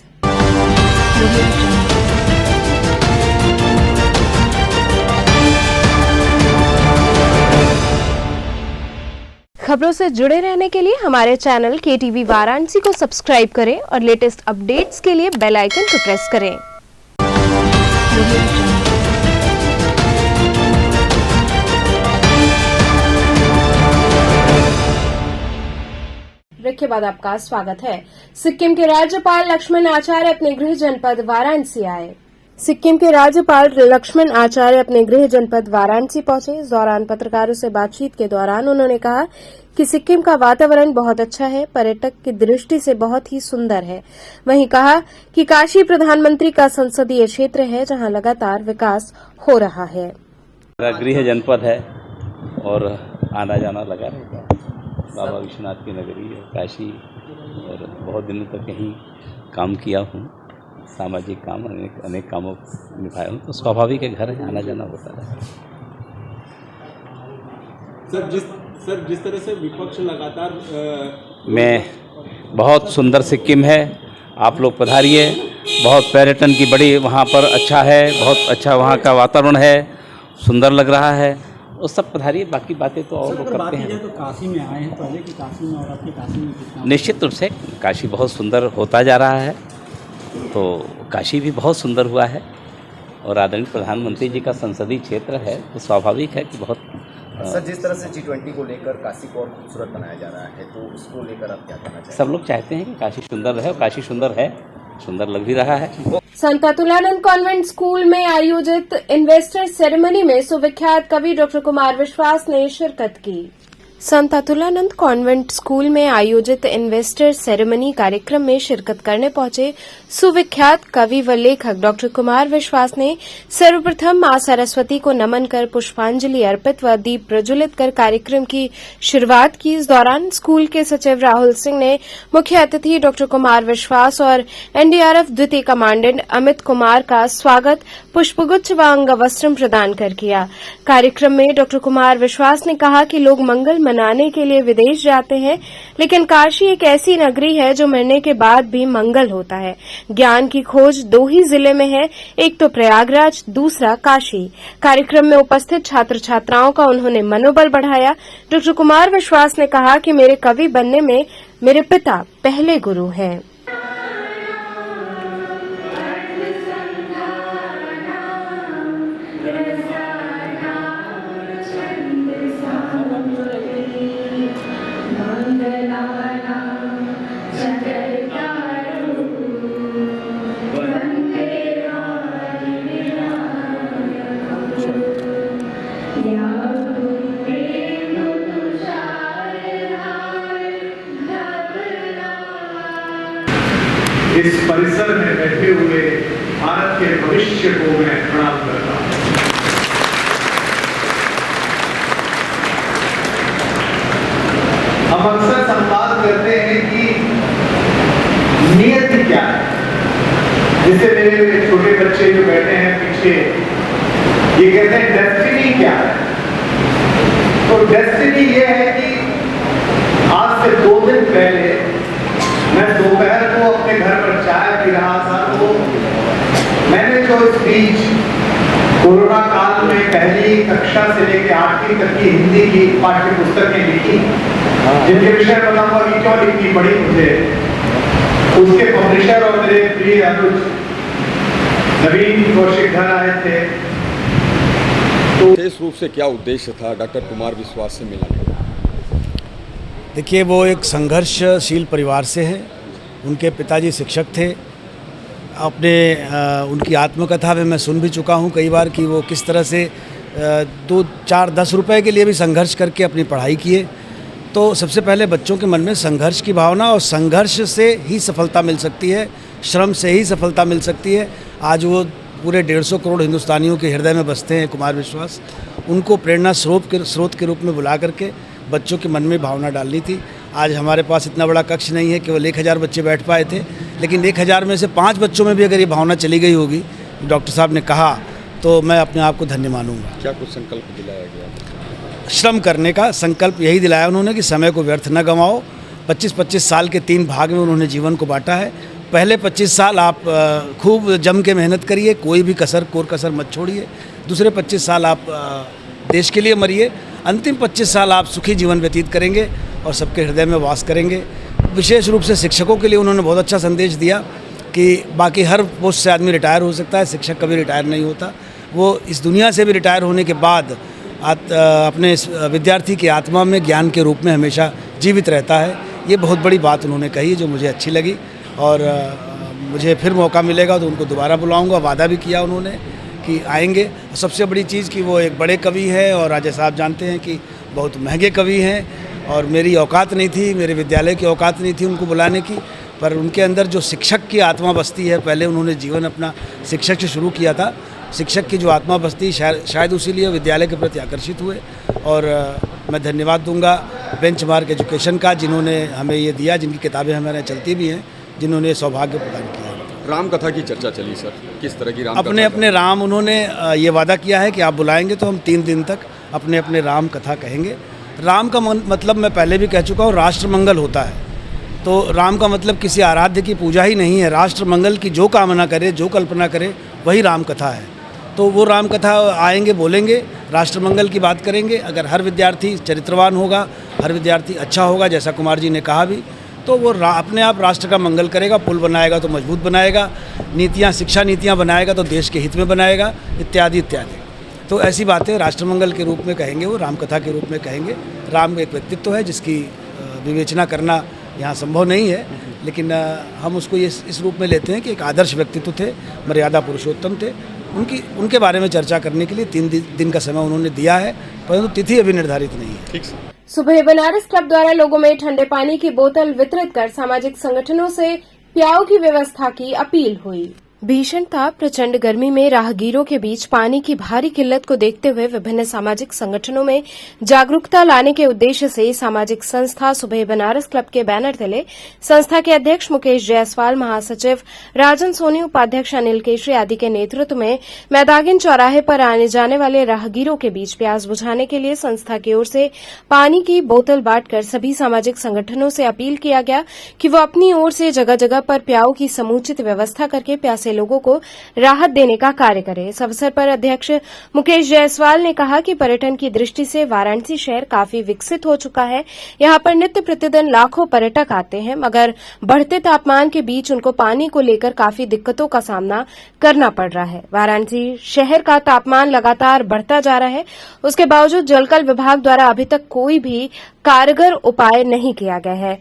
A: खबरों से जुड़े रहने के लिए हमारे चैनल केटीवी वाराणसी को सब्सक्राइब करें और लेटेस्ट अपडेट्स के लिए बेल आइकन को प्रेस करें। ब्रेक के बाद आपका स्वागत है। सिक्किम के राज्यपाल लक्ष्मण आचार्य अपने गृह जनपद वाराणसी आए। सिक्किम के राज्यपाल लक्ष्मण आचार्य अपने गृह जनपद वाराणसी पहुंचे। इस दौरान पत्रकारों से बातचीत के दौरान उन्होंने कहा कि सिक्किम का वातावरण बहुत अच्छा है, पर्यटक की दृष्टि से बहुत ही सुंदर है। वहीं कहा कि काशी प्रधानमंत्री का संसदीय क्षेत्र है, जहां लगातार विकास हो रहा है।
P: गृह जनपद है और आना जाना लगा रहता है। बाबा विश्वनाथ की नगरी है काशी, और बहुत दिनों तक यहीं काम किया हूँ, सामाजिक काम अनेक कामों निभाए हूँ, तो स्वाभाविक है घर है, आना जाना होता है।
Q: सर जिस तरह से विपक्ष लगातार
P: में बहुत सुंदर सिक्किम है, आप लोग पधारिए। बहुत पर्यटन की बड़ी वहाँ पर अच्छा है, बहुत अच्छा वहाँ का वातावरण है, सुंदर लग रहा है, वो सब पधारिए। बाकी बातें तो और लोग करते हैं।
Q: तो काशी में आए हैं पहले कि काशी में, और आपकी काशी में कितना?
P: निश्चित रूप से काशी बहुत सुंदर होता जा रहा है, तो काशी भी बहुत सुंदर हुआ है, और आदरणीय प्रधानमंत्री जी का संसदीय क्षेत्र है, तो स्वाभाविक है कि बहुत।
C: सर जिस तरह से G20 को लेकर काशी को और खूबसूरत बनाया जा रहा है, तो उसको लेकर आप क्या कहना चाहते हैं?
P: सब लोग चाहते हैं कि काशी सुंदर रहे, और काशी सुंदर है, सुंदर लग भी रहा है।
A: संत अतुलानंद कॉन्वेंट स्कूल में आयोजित इन्वेस्टर सेरेमनी में सुविख्यात कवि डॉक्टर कुमार विश्वास ने शिरकत की। संत अतुलानंद कॉन्वेंट स्कूल में आयोजित इन्वेस्टर सेरेमनी कार्यक्रम में शिरकत करने पहुंचे सुविख्यात कवि व लेखक डॉक्टर कुमार विश्वास ने सर्वप्रथम मां सरस्वती को नमन कर पुष्पांजलि अर्पित व दीप प्रज्वलित कर कार्यक्रम की शुरुआत की। इस दौरान स्कूल के सचिव राहुल सिंह ने मुख्य अतिथि डॉक्टर कुमार विश्वास और एनडीआरएफ द्वितीय कमांडेंट अमित कुमार का स्वागत पुष्पगुच्छ व अंगवस्त्रम प्रदान कर किया। कार्यक्रम में डॉक्टर कुमार विश्वास ने कहा कि लोग मंगल मनाने के लिए विदेश जाते हैं, लेकिन काशी एक ऐसी नगरी है जो मरने के बाद भी मंगल होता है। ज्ञान की खोज 2 ही जिले में है, एक तो प्रयागराज, दूसरा काशी। कार्यक्रम में उपस्थित छात्र छात्राओं का उन्होंने मनोबल बढ़ाया। डॉक्टर कुमार विश्वास ने कहा कि मेरे कवि बनने में मेरे पिता पहले गुरु हैं।
Q: इस परिसर में बैठे हुए भारत के भविष्य को मैं प्रणाम करता हूं। हम अक्सर संवाद करते हैं कि नियति क्या है। जैसे मेरे छोटे बच्चे जो बैठे हैं पीछे, ये कहते हैं डेस्टिनी क्या है। तो डेस्टिनी ये है कि आज से 2 दिन पहले मैं दोपहर को अपने घर पर चाय पी रहा था, तो मैंने जो स्पीच कोरोना काल में पहली कक्षा से लेकर 8वीं तक की हिंदी की पाठ्य पुस्तकें लिखी, जिनके विषय बताऊंगा कि क्यों लिखनी पड़ी मुझे, उसके पब्लिशर और मेरे प्रिय अनुज नवीन कौशिक धर आए थे।
R: तो विशेष रूप से क्या उद्देश्य था डॉक्टर कुमार विश्वास से मिलने का?
S: देखिए, वो एक संघर्षशील परिवार से है। उनके पिताजी शिक्षक थे। अपने उनकी आत्मकथा में मैं सुन भी चुका हूँ कई बार कि वो किस तरह से 2, 4, 10 रुपए के लिए भी संघर्ष करके अपनी पढ़ाई किए। तो सबसे पहले बच्चों के मन में संघर्ष की भावना, और संघर्ष से ही सफलता मिल सकती है, श्रम से ही सफलता मिल सकती है। आज वो पूरे 150 करोड़ हिंदुस्तानियों के हृदय में बसते हैं कुमार विश्वास। उनको प्रेरणा स्रोत के रूप में बुला करके बच्चों के मन में भावना डालनी थी। आज हमारे पास इतना बड़ा कक्ष नहीं है, केवल 1000 बच्चे बैठ पाए थे, लेकिन 1000 में से 5 बच्चों में भी अगर ये भावना चली गई होगी, डॉक्टर साहब ने कहा, तो मैं अपने आप को धन्य मानूंगा।
R: क्या कुछ संकल्प दिलाया गया?
S: श्रम करने का संकल्प यही दिलाया उन्होंने कि समय को व्यर्थ न गंवाओ, 25-25 साल के 3 भाग में उन्होंने जीवन को बांटा है। पहले 25 साल आप खूब जम के मेहनत करिए, कोई भी कोर कसर मत छोड़िए। दूसरे 25 साल आप देश के लिए मरिए। अंतिम 25 साल आप सुखी जीवन व्यतीत करेंगे और सबके हृदय में वास करेंगे। विशेष रूप से शिक्षकों के लिए उन्होंने बहुत अच्छा संदेश दिया कि बाकी हर पोस्ट से आदमी रिटायर हो सकता है, शिक्षक कभी रिटायर नहीं होता। वो इस दुनिया से भी रिटायर होने के बाद अपने विद्यार्थी की आत्मा में ज्ञान के रूप में हमेशा जीवित रहता है। ये बहुत बड़ी बात उन्होंने कही जो मुझे अच्छी लगी और मुझे फिर मौका मिलेगा तो उनको दोबारा बुलाऊंगा। वादा भी किया उन्होंने कि आएंगे। सबसे बड़ी चीज़ कि वो एक बड़े कवि हैं और राजा साहब जानते हैं कि बहुत महंगे कवि हैं और मेरी औकात नहीं थी, मेरे विद्यालय की औकात नहीं थी उनको बुलाने की, पर उनके अंदर जो शिक्षक की आत्मा बसती है, पहले उन्होंने जीवन अपना शिक्षक से शुरू किया था। शिक्षक की जो आत्मा बसती शायद उसीलिए विद्यालय के प्रति आकर्षित हुए। और मैं धन्यवाद दूंगा बेंचमार्क एजुकेशन का, जिन्होंने हमें ये दिया, जिनकी किताबें हमारे चलती भी हैं, जिन्होंने सौभाग्य प्रदान किया।
R: राम कथा की चर्चा चली सर, किस तरह की राम
S: अपने अपने राम, उन्होंने ये वादा किया है कि आप बुलाएंगे तो हम 3 दिन तक अपने अपने राम कथा कहेंगे। राम का मतलब मैं पहले भी कह चुका हूँ, राष्ट्र मंगल होता है। तो राम का मतलब किसी आराध्य की पूजा ही नहीं है। राष्ट्र मंगल की जो कामना करे, जो कल्पना करे, वही राम कथा है। तो वो राम कथा आएंगे, बोलेंगे, राष्ट्र मंगल की बात करेंगे। अगर हर विद्यार्थी चरित्रवान होगा, हर विद्यार्थी अच्छा होगा, जैसा कुमार जी ने कहा भी, तो वो अपने आप राष्ट्र का मंगल करेगा। पुल बनाएगा तो मजबूत बनाएगा, नीतियाँ, शिक्षा नीतियाँ बनाएगा तो देश के हित में बनाएगा, इत्यादि इत्यादि। तो ऐसी बातें राष्ट्रमंगल के रूप में कहेंगे, वो रामकथा के रूप में कहेंगे। राम एक व्यक्तित्व है जिसकी विवेचना करना यहाँ संभव नहीं है, लेकिन हम उसको इस रूप में लेते हैं कि एक आदर्श व्यक्तित्व थे, मर्यादा पुरुषोत्तम थे। उनके बारे में चर्चा करने के लिए 3 दिन का समय उन्होंने दिया है, परंतु तिथि अभी निर्धारित नहीं है।
R: ठीक।
A: सुबह बनारस क्लब द्वारा लोगों में ठंडे पानी की बोतल वितरित कर सामाजिक संगठनों से प्याऊ की व्यवस्था की अपील हुई। भीषण ताप, प्रचंड गर्मी में राहगीरों के बीच पानी की भारी किल्लत को देखते हुए विभिन्न सामाजिक संगठनों में जागरूकता लाने के उद्देश्य से सामाजिक संस्था सुबह बनारस क्लब के बैनर तले संस्था के अध्यक्ष मुकेश जायसवाल, महासचिव राजन सोनी, उपाध्यक्ष अनिल केशरी आदि के नेतृत्व में मैदागिन चौराहे पर आने जाने वाले राहगीरों के बीच प्यास बुझाने के लिए संस्था की ओर से पानी की बोतल बांटकर सभी सामाजिक संगठनों से अपील किया गया कि वो अपनी ओर से जगह जगह पर प्याऊ की समुचित व्यवस्था करके प्यासे लोगों को राहत देने का कार्य करें। इस अवसर पर अध्यक्ष मुकेश जायसवाल ने कहा कि पर्यटन की दृष्टि से वाराणसी शहर काफी विकसित हो चुका है। यहां पर नित्य प्रतिदिन लाखों पर्यटक आते हैं, मगर बढ़ते तापमान के बीच उनको पानी को लेकर काफी दिक्कतों का सामना करना पड़ रहा है। वाराणसी शहर का तापमान लगातार बढ़ता जा रहा है, उसके बावजूद जलकल विभाग द्वारा अभी तक कोई भी कारगर उपाय नहीं किया गया है।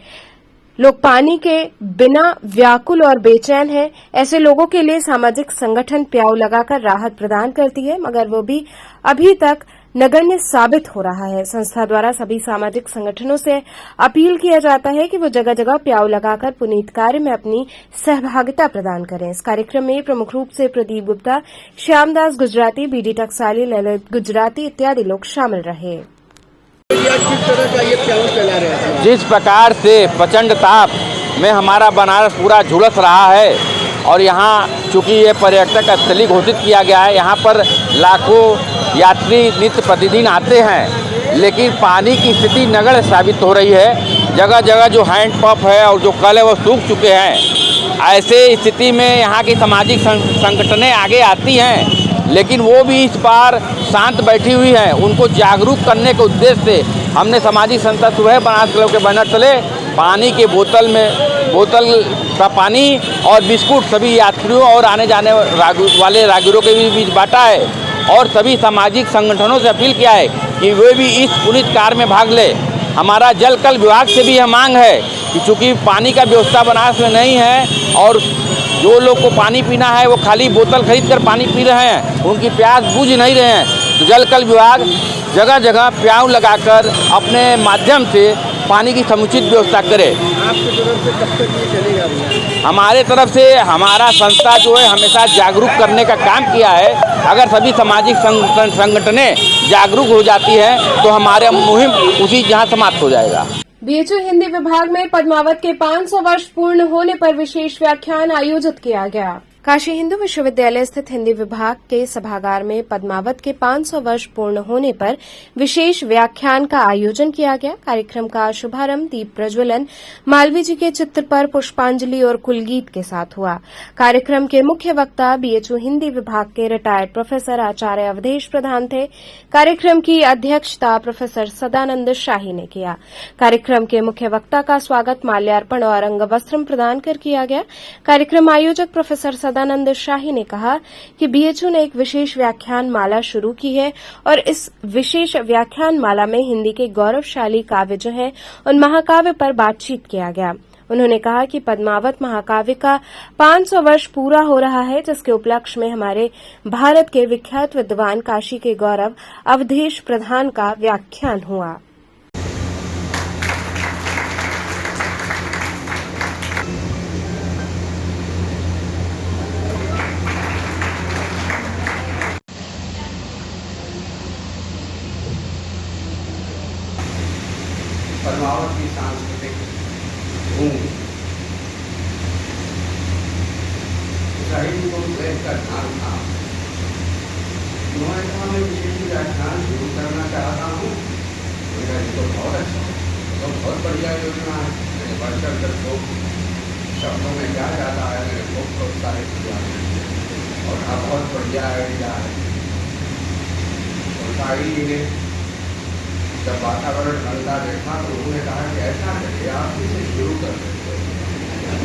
A: लोग पानी के बिना व्याकुल और बेचैन हैं। ऐसे लोगों के लिए सामाजिक संगठन प्याऊ लगाकर राहत प्रदान करती है, मगर वो भी अभी तक नगण्य साबित हो रहा है। संस्था द्वारा सभी सामाजिक संगठनों से अपील किया जाता है कि वो जगह जगह प्याऊ लगाकर पुनीत कार्य में अपनी सहभागिता प्रदान करें। इस कार्यक्रम में प्रमुख रूप से प्रदीप गुप्ता, श्यामदास गुजराती, बीडी टकसाली, ललित गुजराती इत्यादि लोग शामिल रहे।
T: जिस प्रकार से प्रचंड ताप में हमारा बनारस पूरा झुलस रहा है और यहाँ चूँकि ये पर्यटक स्थली घोषित किया गया है, यहाँ पर लाखों यात्री नित्य प्रतिदिन आते हैं, लेकिन पानी की स्थिति नगण्य साबित हो रही है। जगह जगह जो हैंडपंप है और जो कल है वो सूख चुके हैं। ऐसे स्थिति में यहाँ की सामाजिक संगठनें आगे आती हैं, लेकिन वो भी इस बार शांत बैठी हुई हैं। उनको जागरूक करने के उद्देश्य से हमने सामाजिक संस्था सुबह बनारस क्लब के बैनर तले पानी के बोतल का पानी और बिस्कुट सभी यात्रियों और आने जाने वाले राहगीरों के बीच बांटा है और सभी सामाजिक संगठनों से अपील किया है कि वे भी इस पुनीत कार्य में भाग ले। हमारा जल कल विभाग से भी यह मांग है कि चूँकि पानी का व्यवस्था बनारस में नहीं है और जो लोग को पानी पीना है वो खाली बोतल खरीद कर पानी पी रहे हैं, उनकी प्यास बुझ नहीं रहे हैं, तो जल कल विभाग जगह जगह प्याऊ लगाकर अपने माध्यम से पानी की समुचित व्यवस्था करे।
C: आपकी तरफ से कब तक ये चलेगा?
T: हमारे तरफ से हमारा संस्था जो है हमेशा जागरूक करने का काम किया है। अगर सभी सामाजिक संगठनें जागरूक हो जाती हैं तो हमारे मुहिम उसी जहां समाप्त हो जाएगा।
A: बीएचयू हिंदी विभाग में पद्मावत के 500 वर्ष पूर्ण होने पर विशेष व्याख्यान आयोजित किया गया। काशी हिंदू विश्वविद्यालय स्थित हिंदी विभाग के सभागार में पद्मावत के 500 वर्ष पूर्ण होने पर विशेष व्याख्यान का आयोजन किया गया। कार्यक्रम का शुभारंभ दीप प्रज्वलन, मालवीय जी के चित्र पर पुष्पांजलि और कुलगीत के साथ हुआ। कार्यक्रम के मुख्य वक्ता बीएचयू हिंदी विभाग के रिटायर्ड प्रोफेसर आचार्य अवधेश प्रधान थे। कार्यक्रम की अध्यक्षता प्रोफेसर सदानंद शाही ने किया। कार्यक्रम के मुख्य वक्ता का स्वागत माल्यार्पण और अंगवस्त्रम प्रदान कर किया गया। कार्यक्रम आयोजक प्रोफेसर सदानंद शाही ने कहा कि बीएचयू ने एक विशेष व्याख्यान माला शुरू की है और इस विशेष व्याख्यान माला में हिंदी के गौरवशाली काव्य जो हैं उन महाकाव्य पर बातचीत किया गया। उन्होंने कहा कि पद्मावत महाकाव्य का 500 वर्ष पूरा हो रहा है, जिसके उपलक्ष्य में हमारे भारत के विख्यात विद्वान काशी के गौरव अवधेश प्रधान का व्याख्यान हुआ।
M: पद्मावत की सांस्कृतिक धूम साहित्य को प्रेम का ध्यान था। उन्होंने कहा मैं विशेष व्याख्यान शुरू करना चाहता हूँ। उनका ये तो बहुत अच्छा, तो बहुत बढ़िया योजना है। मैंने बढ़ चढ़ कर तो शब्दों में क्या जाता है, मैंने बहुत प्रोत्साहित किया और कहा बहुत बढ़िया आइडिया है। और साड़ी जी ने जब वातावरण ठंडा देखा तो उन्होंने कहा कि ऐसा करिए आप इसे शुरू कर सकते हैं।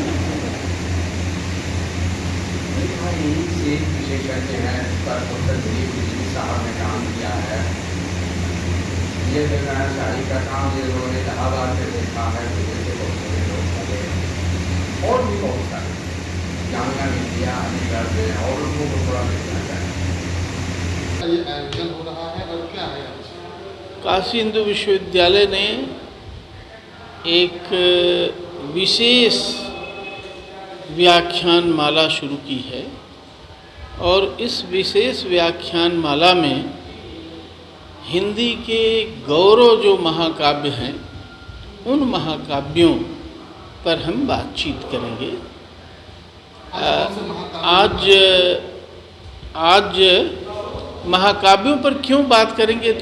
M: यही एक विशेषज्ञ है, इस पर डॉक्टर दिलीप बिजली साहब ने काम किया है। ये देखना है शाही का काम ये लोगों ने इलाहाबाद से देखा है, दिल्ली से बहुत सारे लोग लगे और भी बहुत सारे जामिया मिलिया अलीगढ़ में और लोगों को थोड़ा देखना चाहिए। ये आयोजन हो रहा है और क्या है?
U: काशी हिंदू विश्वविद्यालय ने एक विशेष व्याख्यान माला शुरू की है और इस विशेष व्याख्यान माला में हिंदी के गौरव जो महाकाव्य हैं उन महाकाव्यों पर हम बातचीत करेंगे। आज महाकाव्यों पर क्यों बात करेंगे,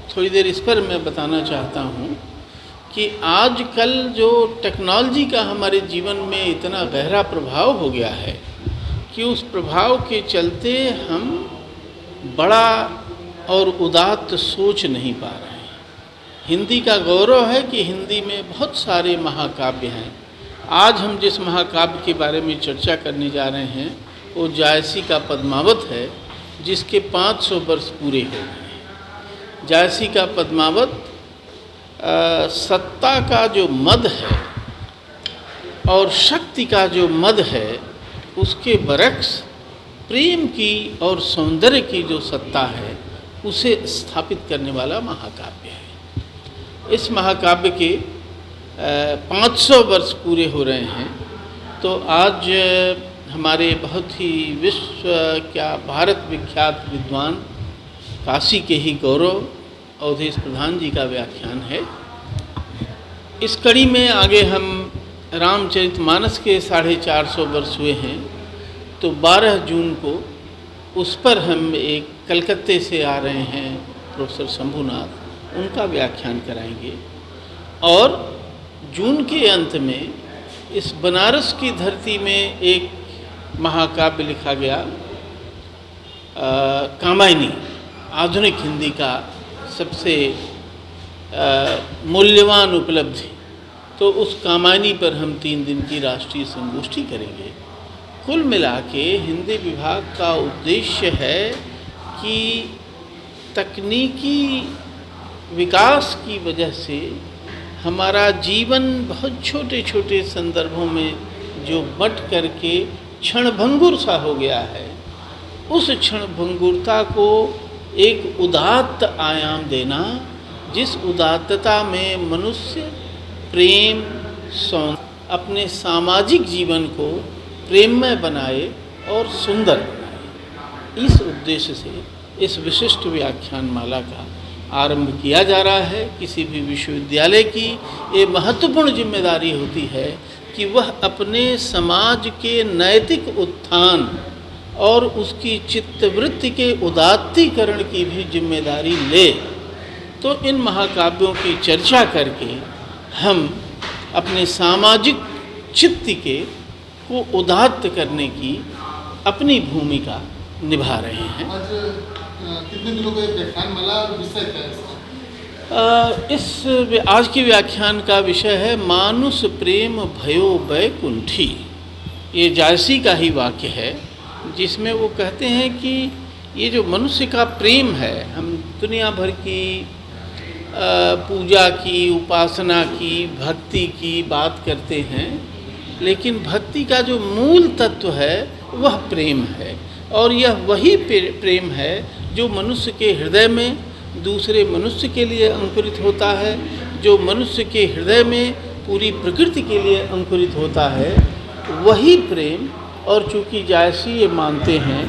U: थोड़ी देर इस पर मैं बताना चाहता हूँ कि आजकल जो टेक्नोलॉजी का हमारे जीवन में इतना गहरा प्रभाव हो गया है कि उस प्रभाव के चलते हम बड़ा और उदात्त सोच नहीं पा रहे हैं। हिंदी का गौरव है कि हिंदी में बहुत सारे महाकाव्य हैं। आज हम जिस महाकाव्य के बारे में चर्चा करने जा रहे हैं वो जायसी का पद्मावत है, जिसके 500 वर्ष पूरे हो गए। जायसी का पद्मावत सत्ता का जो मद है और शक्ति का जो मद है उसके बरक्स प्रेम की और सौंदर्य की जो सत्ता है उसे स्थापित करने वाला महाकाव्य है। इस महाकाव्य के 500 वर्ष पूरे हो रहे हैं। तो आज हमारे बहुत ही भारत विख्यात विद्वान काशी के ही गौरव अवधेश प्रधान जी का व्याख्यान है। इस कड़ी में आगे हम रामचरितमानस के 450 वर्ष हुए हैं, तो 12 जून को उस पर हम एक कलकत्ते से आ रहे हैं प्रोफेसर शंभुनाथ, उनका व्याख्यान कराएंगे। और जून के अंत में इस बनारस की धरती में एक महाकाव्य लिखा गया कामायनी, आधुनिक हिंदी का सबसे मूल्यवान उपलब्धि। तो उस कामायनी पर हम 3 दिन की राष्ट्रीय संगोष्ठी करेंगे। कुल मिला के हिंदी विभाग का उद्देश्य है कि तकनीकी विकास की वजह से हमारा जीवन बहुत छोटे छोटे संदर्भों में जो बट करके क्षणभंगुर सा हो गया है, उस क्षणभंगुरता को एक उदात्त आयाम देना, जिस उदात्तता में मनुष्य प्रेम अपने सामाजिक जीवन को प्रेममय बनाए और सुंदर बनाए। इस उद्देश्य से इस विशिष्ट व्याख्यान माला का आरंभ किया जा रहा है। किसी भी विश्वविद्यालय की ये महत्वपूर्ण जिम्मेदारी होती है कि वह अपने समाज के नैतिक उत्थान और उसकी चित्तवृत्ति के उदात्तीकरण की भी जिम्मेदारी ले, तो इन महाकाव्यों की चर्चा करके हम अपने सामाजिक चित्त को उदात्त करने की अपनी भूमिका निभा रहे हैं।
B: आज कितने दिनों का व्याख्यान मिला और विषय क्या है इसका?
U: आज के व्याख्यान का विषय है मानुष प्रेम भयो वैकुंठी। ये जायसी का ही वाक्य है, जिसमें वो कहते हैं कि ये जो मनुष्य का प्रेम है, हम दुनिया भर की पूजा की, उपासना की, भक्ति की बात करते हैं, लेकिन भक्ति का जो मूल तत्व है वह प्रेम है। और यह वही प्रेम है जो मनुष्य के हृदय में दूसरे मनुष्य के लिए अंकुरित होता है, जो मनुष्य के हृदय में पूरी प्रकृति के लिए अंकुरित होता है, वही प्रेम। और चूँकि जायसी ये मानते हैं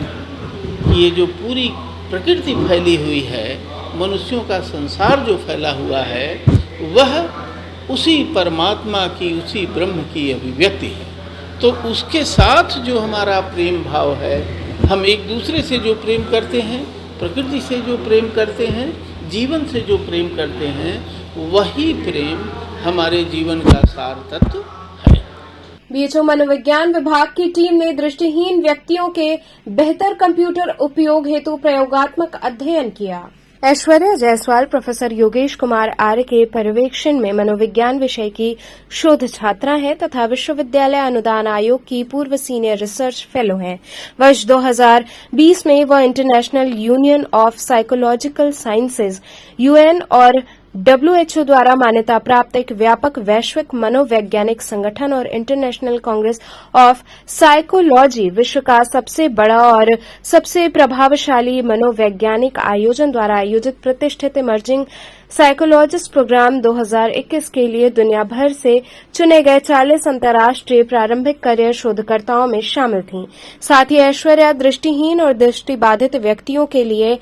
U: कि ये जो पूरी प्रकृति फैली हुई है, मनुष्यों का संसार जो फैला हुआ है, वह उसी परमात्मा की, उसी ब्रह्म की अभिव्यक्ति है। तो उसके साथ जो हमारा प्रेम भाव है, हम एक दूसरे से जो प्रेम करते हैं, प्रकृति से जो प्रेम करते हैं, जीवन से जो प्रेम करते हैं, वही प्रेम हमारे जीवन का सार तत्व है।
A: बीएचओ मनोविज्ञान विभाग की टीम ने दृष्टिहीन व्यक्तियों के बेहतर कंप्यूटर उपयोग हेतु प्रयोगात्मक अध्ययन किया। ऐश्वर्या जायसवाल प्रोफेसर योगेश कुमार आर्य के पर्यवेक्षण में मनोविज्ञान विषय की शोध छात्रा हैं तथा विश्वविद्यालय अनुदान आयोग की पूर्व सीनियर रिसर्च फेलो हैं। वर्ष 2020 में वह international union of psychological sciences UN और WHO द्वारा मान्यता प्राप्त एक व्यापक वैश्विक मनोवैज्ञानिक संगठन और इंटरनेशनल कांग्रेस ऑफ साइकोलॉजी विश्व का सबसे बड़ा और सबसे प्रभावशाली मनोवैज्ञानिक आयोजन द्वारा आयोजित प्रतिष्ठित इमर्जिंग साइकोलॉजिस्ट प्रोग्राम 2021 के लिए दुनिया भर से चुने गए 40 अंतर्राष्ट्रीय प्रारंभिक करियर शोधकर्ताओं में शामिल थीं। साथ ही ऐश्वर्या दृष्टिहीन और दृष्टिबाधित व्यक्तियों के लिए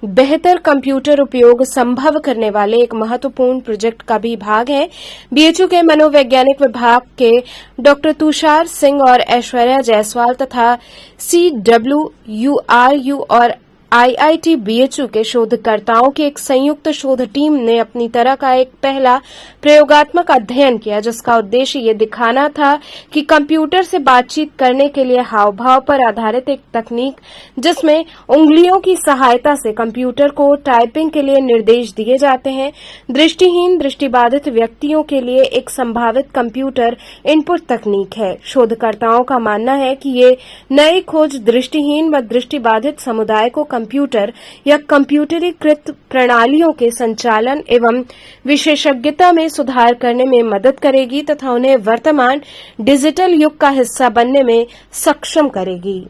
A: बेहतर कंप्यूटर उपयोग संभव करने वाले एक महत्वपूर्ण प्रोजेक्ट का भी भाग है। बीएचयू के मनोवैज्ञानिक विभाग के डॉक्टर तुषार सिंह और ऐश्वर्या जायसवाल तथा CWURU और IIT बीएचयू के शोधकर्ताओं की एक संयुक्त शोध टीम ने अपनी तरह का एक पहला प्रयोगात्मक अध्ययन किया, जिसका उद्देश्य ये दिखाना था कि कंप्यूटर से बातचीत करने के लिए हाव भाव पर आधारित एक तकनीक जिसमें उंगलियों की सहायता से कंप्यूटर को टाइपिंग के लिए निर्देश दिए जाते हैं, दृष्टिहीन दृष्टिबाधित व्यक्तियों के लिए एक संभावित कंप्यूटर इनपुट तकनीक है। शोधकर्ताओं का मानना है कि ये नई खोज दृष्टिहीन व दृष्टिबाधित समुदाय को कंप्यूटर या कंप्यूटरीकृत प्रणालियों के संचालन एवं विशेषज्ञता में सुधार करने में मदद करेगी तथा उन्हें वर्तमान डिजिटल युग का हिस्सा बनने में सक्षम करेगी।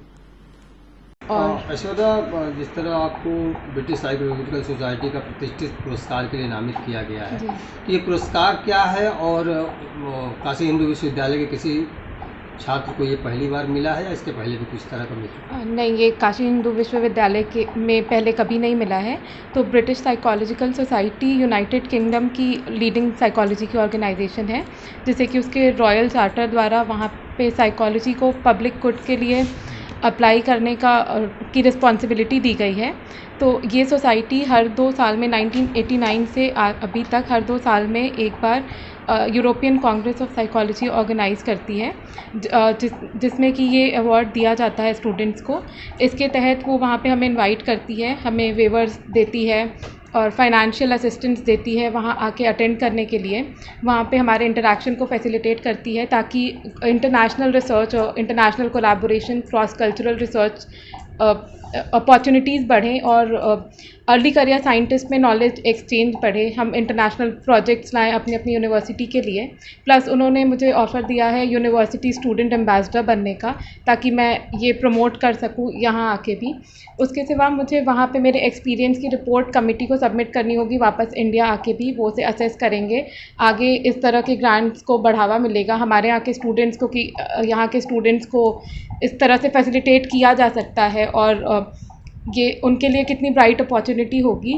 V: ऐश्वर्या, जिस तरह आपको ब्रिटिश साइकोलॉजिकल सोसाइटी का प्रतिष्ठित पुरस्कार के लिए नामित किया गया है, तो ये पुरस्कार क्या है और काशी हिंदू विश्वविद्यालय के किसी छात्र को ये पहली बार मिला है या इसके पहले भी कुछ तरह का मिला?
W: नहीं, ये काशी हिंदू विश्वविद्यालय के में पहले कभी नहीं मिला है। तो British psychological society United kingdom की लीडिंग साइकोलॉजी की ऑर्गेनाइजेशन है, जिसे कि उसके रॉयल चार्टर द्वारा वहाँ पे साइकोलॉजी को पब्लिक गुड के लिए अप्लाई करने की रिस्पॉन्सिबिलिटी दी गई है। तो ये सोसाइटी हर 2 साल में 1989 से अभी तक हर 2 साल में एक बार European congress of psychology organise करती है, जिसमें कि ये अवार्ड दिया जाता है स्टूडेंट्स को। इसके तहत वो वहाँ पे हमें इनवाइट करती है, हमें वेवर्स देती है और फाइनेंशियल असिस्टेंस देती है वहाँ आके अटेंड करने के लिए। वहाँ पे हमारे इंटरेक्शन को फैसिलिटेट करती है ताकि इंटरनेशनल रिसर्च और international collaboration, cross cultural research opportunities बढ़ें और अर्ली करियर साइंटिस्ट में नॉलेज एक्सचेंज बढ़े। हम इंटरनेशनल प्रोजेक्ट्स लाएँ अपनी अपनी यूनिवर्सिटी के लिए। प्लस उन्होंने मुझे ऑफ़र दिया है यूनिवर्सिटी स्टूडेंट एम्बेसडर बनने का, ताकि मैं ये प्रमोट कर सकूँ यहाँ आके भी। उसके सिवा मुझे वहाँ पे मेरे एक्सपीरियंस की रिपोर्ट कमेटी को सबमिट करनी होगी वापस इंडिया आके भी, वो उसे असेस करेंगे। आगे इस तरह के ग्रांट्स को बढ़ावा मिलेगा हमारे यहाँ के स्टूडेंट्स को कि यहाँ के स्टूडेंट्स को इस तरह से फैसिलिटेट किया जा सकता है और ये उनके लिए कितनी ब्राइट अपॉर्चुनिटी होगी,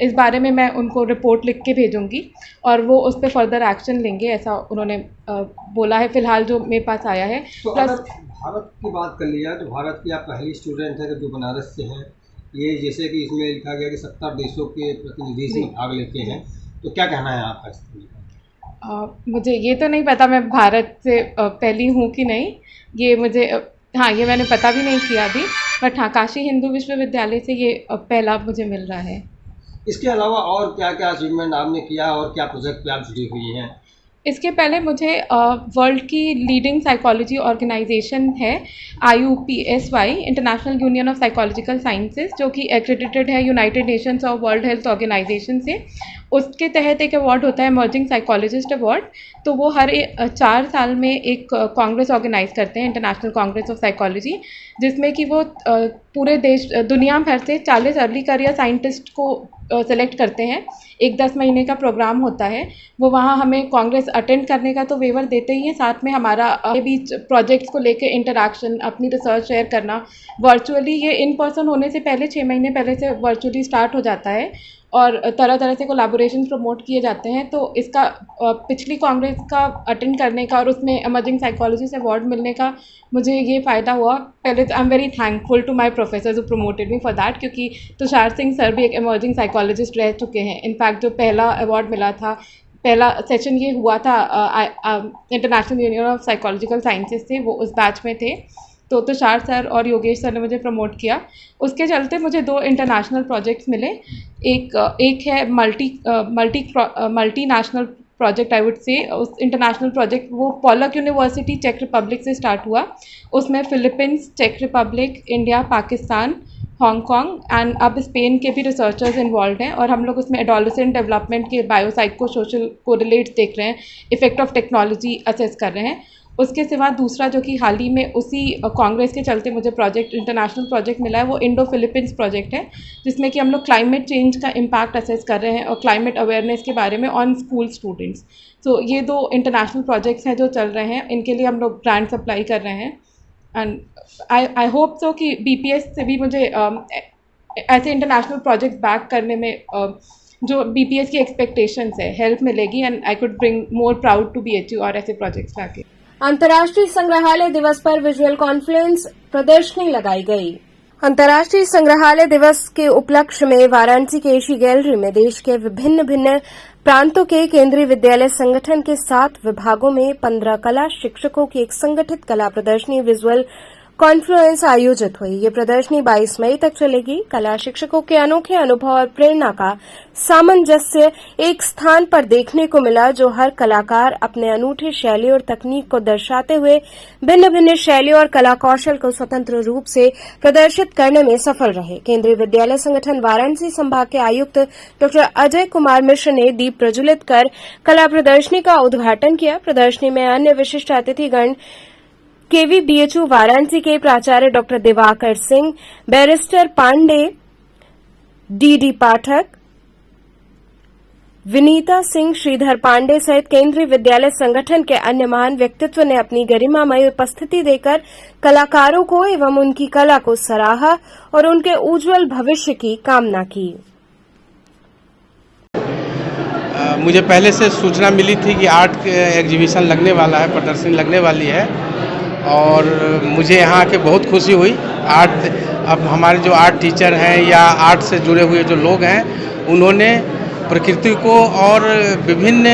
W: इस बारे में मैं उनको रिपोर्ट लिख के भेजूंगी और वो उस पर फर्दर एक्शन लेंगे, ऐसा उन्होंने बोला है फ़िलहाल जो मेरे पास आया है।
V: तो
W: प्लस
V: भारत की बात कर लिया तो भारत की आप पहली स्टूडेंट हैं जो बनारस से हैं। ये जैसे कि इसमें लिखा गया कि 70 देशों के प्रतिनिधि से भाग लेते हैं, तो क्या कहना है आपका इस पर?
W: मुझे ये तो नहीं पता मैं भारत से पहली हूँ कि नहीं, ये मुझे हाँ ये मैंने पता भी नहीं किया अभी, बट हाँ काशी हिंदू विश्वविद्यालय से ये पहला मुझे मिल रहा है। इसके अलावा और क्या क्या अचीवमेंट आपने किया और क्या प्रोजेक्ट पे आप जुड़ी हुई हैं? इसके पहले मुझे वर्ल्ड की लीडिंग साइकोलॉजी ऑर्गेनाइजेशन है IUPSY, international union of psychological sciences, जो कि एक्रेडिटेड है यूनाइटेड नेशंस और वर्ल्ड हेल्थ ऑर्गेनाइजेशन से। उसके तहत एक अवार्ड होता है इमर्जिंग साइकोलॉजिस्ट अवार्ड, तो वो हर 4 साल में एक कांग्रेस ऑर्गेनाइज करते हैं, इंटरनेशनल कांग्रेस ऑफ साइकोलॉजी, जिसमें कि वो पूरे दुनिया भर से 40 अर्ली करियर साइंटिस्ट को सेलेक्ट करते हैं। एक 10 महीने का प्रोग्राम होता है, वो वहाँ हमें कांग्रेस अटेंड करने का तो वेवर देते ही हैं, साथ में हमारा बीच प्रोजेक्ट्स को लेके इंटरैक्शन, अपनी रिसर्च शेयर करना वर्चुअली, ये इन पर्सन होने से पहले 6 महीने पहले से वर्चुअली स्टार्ट हो जाता है और तरह तरह से कोलैबोरेशन प्रमोट किए जाते हैं। तो इसका पिछली कांग्रेस का अटेंड करने का और उसमें इमर्जिंग साइकोलॉजी से अवार्ड मिलने का मुझे ये फ़ायदा हुआ। पहले तो I am very thankful to my professors who promoted me for that, क्योंकि तुषार सिंह सर भी एक इमर्जिंग साइकोलॉजिस्ट रह चुके हैं। इनफैक्ट जो पहला अवार्ड मिला था, पहला सेशन ये हुआ था international union of psychological sciences से, वो उस बैच में थे। तो तुषार सर और योगेश सर ने मुझे प्रमोट किया। उसके चलते मुझे 2 इंटरनेशनल प्रोजेक्ट्स मिले। एक है multi national project, I would say. उस इंटरनेशनल प्रोजेक्ट वो पोलक यूनिवर्सिटी चेक रिपब्लिक से स्टार्ट हुआ। उसमें फिलीपींस, चेक Republic, India, Pakistan, Hong Kong and अब स्पेन के भी रिसर्चर्स इन्वॉल्व हैं, और हम लोग उसमें एडोलेसेंट डेवलपमेंट के बायोसाइको सोशल कोरिलेट्स देख रहे हैं, इफेक्ट ऑफ टेक्नोलॉजी असेस कर रहे हैं। उसके सिवा दूसरा जो कि हाल ही में उसी कांग्रेस के चलते मुझे प्रोजेक्ट, इंटरनेशनल प्रोजेक्ट मिला है, वो इंडो फिलीपींस प्रोजेक्ट है, जिसमें कि हम लोग क्लाइमेट चेंज का इम्पैक्ट असेस कर रहे हैं और क्लाइमेट अवेयरनेस के बारे में ऑन स्कूल स्टूडेंट्स। तो ये 2 इंटरनेशनल प्रोजेक्ट्स हैं जो चल रहे हैं, इनके लिए हम लोग ग्रांट्स अप्लाई कर रहे हैं। एंड आई होप सो कि BPS से भी मुझे ऐसे इंटरनेशनल प्रोजेक्ट बैक करने में जो BPS की एक्सपेक्टेशंस है हेल्प मिलेगी, and I could bring more proud to BHU और ऐसे प्रोजेक्ट्स लाके।
A: अंतर्राष्ट्रीय संग्रहालय दिवस पर विजुअल कॉन्फ्रेंस प्रदर्शनी लगाई गई। अंतर्राष्ट्रीय संग्रहालय दिवस के उपलक्ष्य में वाराणसी के एशी गैलरी में देश के विभिन्न प्रांतों के केंद्रीय विद्यालय संगठन के 7 विभागों में 15 कला शिक्षकों की एक संगठित कला प्रदर्शनी विजुअल कॉन्फ्रेंस आयोजित हुई। ये प्रदर्शनी 22 मई तक चलेगी। कला शिक्षकों के अनोखे अनुभव और प्रेरणा का सामंजस्य एक स्थान पर देखने को मिला, जो हर कलाकार अपने अनूठे शैली और तकनीक को दर्शाते हुए भिन्न भिन्न शैलियों और कला कौशल को स्वतंत्र रूप से प्रदर्शित करने में सफल रहे। केंद्रीय विद्यालय संगठन वाराणसी संभाग के आयुक्त डॉ अजय कुमार मिश्र ने दीप प्रज्वलित कर कला प्रदर्शनी का उद्घाटन किया। प्रदर्शनी में अन्य विशिष्ट अतिथिगण KVBHU वाराणसी के प्राचार्य डॉ दिवाकर सिंह, बैरिस्टर पांडे, DD पाठक, विनीता सिंह, श्रीधर पांडे सहित केंद्रीय विद्यालय संगठन के अन्य महान व्यक्तित्व ने अपनी गरिमामय उपस्थिति देकर कलाकारों को एवं उनकी कला को सराहा और उनके उज्जवल भविष्य की कामना की।
E: मुझे पहले से सूचना मिली थी कि आर्ट एग्जीबिशन लगने वाला है, प्रदर्शनी लगने वाली है, और मुझे यहाँ आके बहुत खुशी हुई। आर्ट, अब हमारे जो आर्ट टीचर हैं या आर्ट से जुड़े हुए जो लोग हैं, उन्होंने प्रकृति को और विभिन्न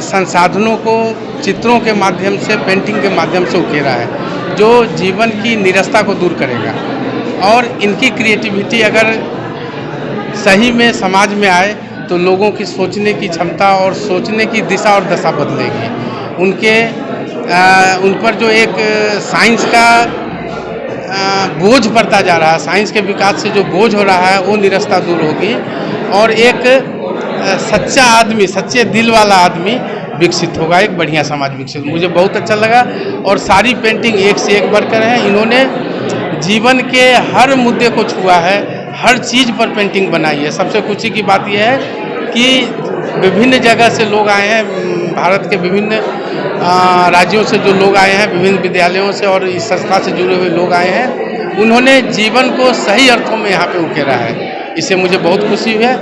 E: संसाधनों को चित्रों के माध्यम से, पेंटिंग के माध्यम से उकेरा है, जो जीवन की निरस्ता को दूर करेगा। और इनकी क्रिएटिविटी अगर सही में समाज में आए तो लोगों की सोचने की क्षमता और सोचने की दिशा और दशा बदलेगी। उन पर जो एक साइंस का बोझ पड़ता जा रहा है, साइंस के विकास से जो बोझ हो रहा है, वो निरस्ता दूर होगी और एक सच्चा आदमी, सच्चे दिल वाला आदमी विकसित होगा, एक बढ़िया समाज विकसित। मुझे बहुत अच्छा लगा और सारी पेंटिंग एक से एक बढ़कर है। इन्होंने जीवन के हर मुद्दे को छुआ है, हर चीज़ पर पेंटिंग बनाई है। सबसे खुशी की बात यह है कि विभिन्न जगह से लोग आए हैं, भारत के विभिन्न राज्यों से जो लोग आए हैं, विभिन्न विद्यालयों से और इस संस्था से जुड़े हुए लोग आए हैं, उन्होंने जीवन को सही अर्थों में यहाँ पे उकेरा है। इससे मुझे बहुत खुशी है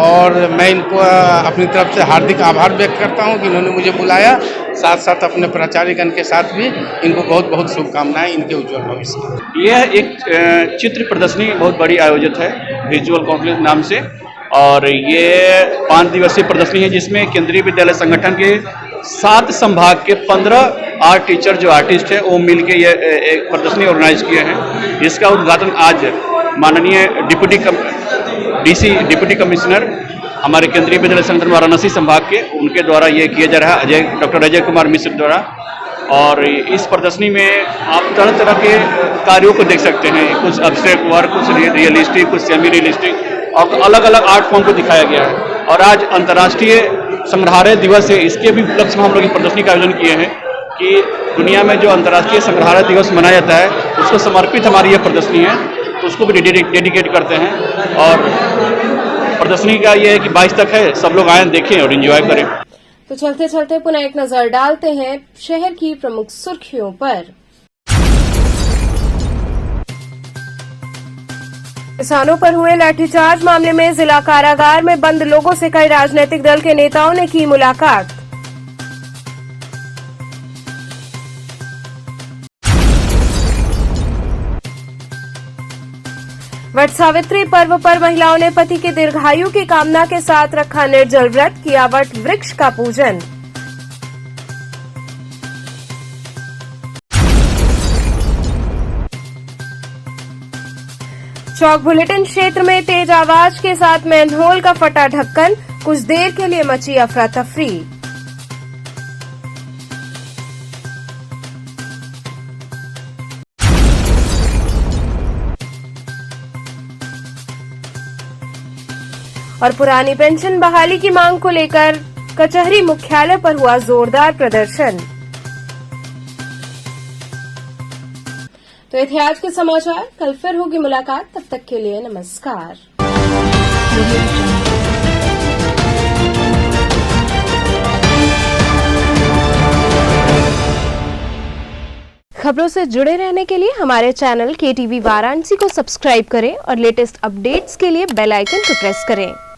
E: और मैं इनको अपनी तरफ से हार्दिक आभार व्यक्त करता हूँ कि इन्होंने मुझे बुलाया। साथ साथ अपने प्राचार्यगण के साथ भी इनको बहुत बहुत शुभकामनाएं इनके उज्जवल भविष्य की।
F: यह एक चित्र प्रदर्शनी बहुत बड़ी आयोजित है विजुअल कॉन्फ्रेंस नाम से, और ये 5 दिवसीय प्रदर्शनी है जिसमें केंद्रीय विद्यालय संगठन के 7 संभाग के 15 आर्ट टीचर जो आर्टिस्ट है वो मिलके ये एक प्रदर्शनी ऑर्गेनाइज किए हैं। इसका उद्घाटन आज माननीय डिप्टी कमिश्नर हमारे केंद्रीय विद्यालय संगठन वाराणसी संभाग के उनके द्वारा ये किया जा रहा है, डॉक्टर अजय कुमार मिश्र द्वारा। और इस प्रदर्शनी में आप तरह तरह के कार्यों को देख सकते हैं, कुछ एब्स्ट्रैक्ट वर्क, कुछ रियलिस्टिक, कुछ सेमी रियलिस्टिक और अलग अलग आर्ट फॉर्म को दिखाया गया है। और आज अंतर्राष्ट्रीय संग्रहालय दिवस है, इसके भी उपलक्ष्य में हम लोग इस प्रदर्शनी का आयोजन किए हैं कि दुनिया में जो अंतर्राष्ट्रीय संग्रहालय दिवस मनाया जाता है उसको समर्पित हमारी यह प्रदर्शनी है, तो उसको भी डेडिकेट करते हैं। और प्रदर्शनी का ये है कि 22 तक है, सब लोग आए देखें और एंजॉय करें।
A: तो चलते चलते पुनः एक नजर डालते हैं शहर की प्रमुख सुर्खियों पर। किसानों पर हुए लाठीचार्ज मामले में जिला कारागार में बंद लोगों से कई राजनीतिक दल के नेताओं ने की मुलाकात। वट सावित्री पर्व पर महिलाओं ने पति के दीर्घायु की कामना के साथ रखा निर्जल व्रत, किया वट वृक्ष का पूजन। चौक बुलेटिन क्षेत्र में तेज आवाज के साथ मैनहोल का फटा ढक्कन, कुछ देर के लिए मची अफरा तफरी। और पुरानी पेंशन बहाली की मांग को लेकर कचहरी मुख्यालय पर हुआ जोरदार प्रदर्शन। तो ये थे आज के समाचार, कल फिर होगी मुलाकात, तब तक के लिए नमस्कार। खबरों से जुड़े रहने के लिए हमारे चैनल KTV वाराणसी को सब्सक्राइब करें और लेटेस्ट अपडेट्स के लिए बेल आइकन को प्रेस करें।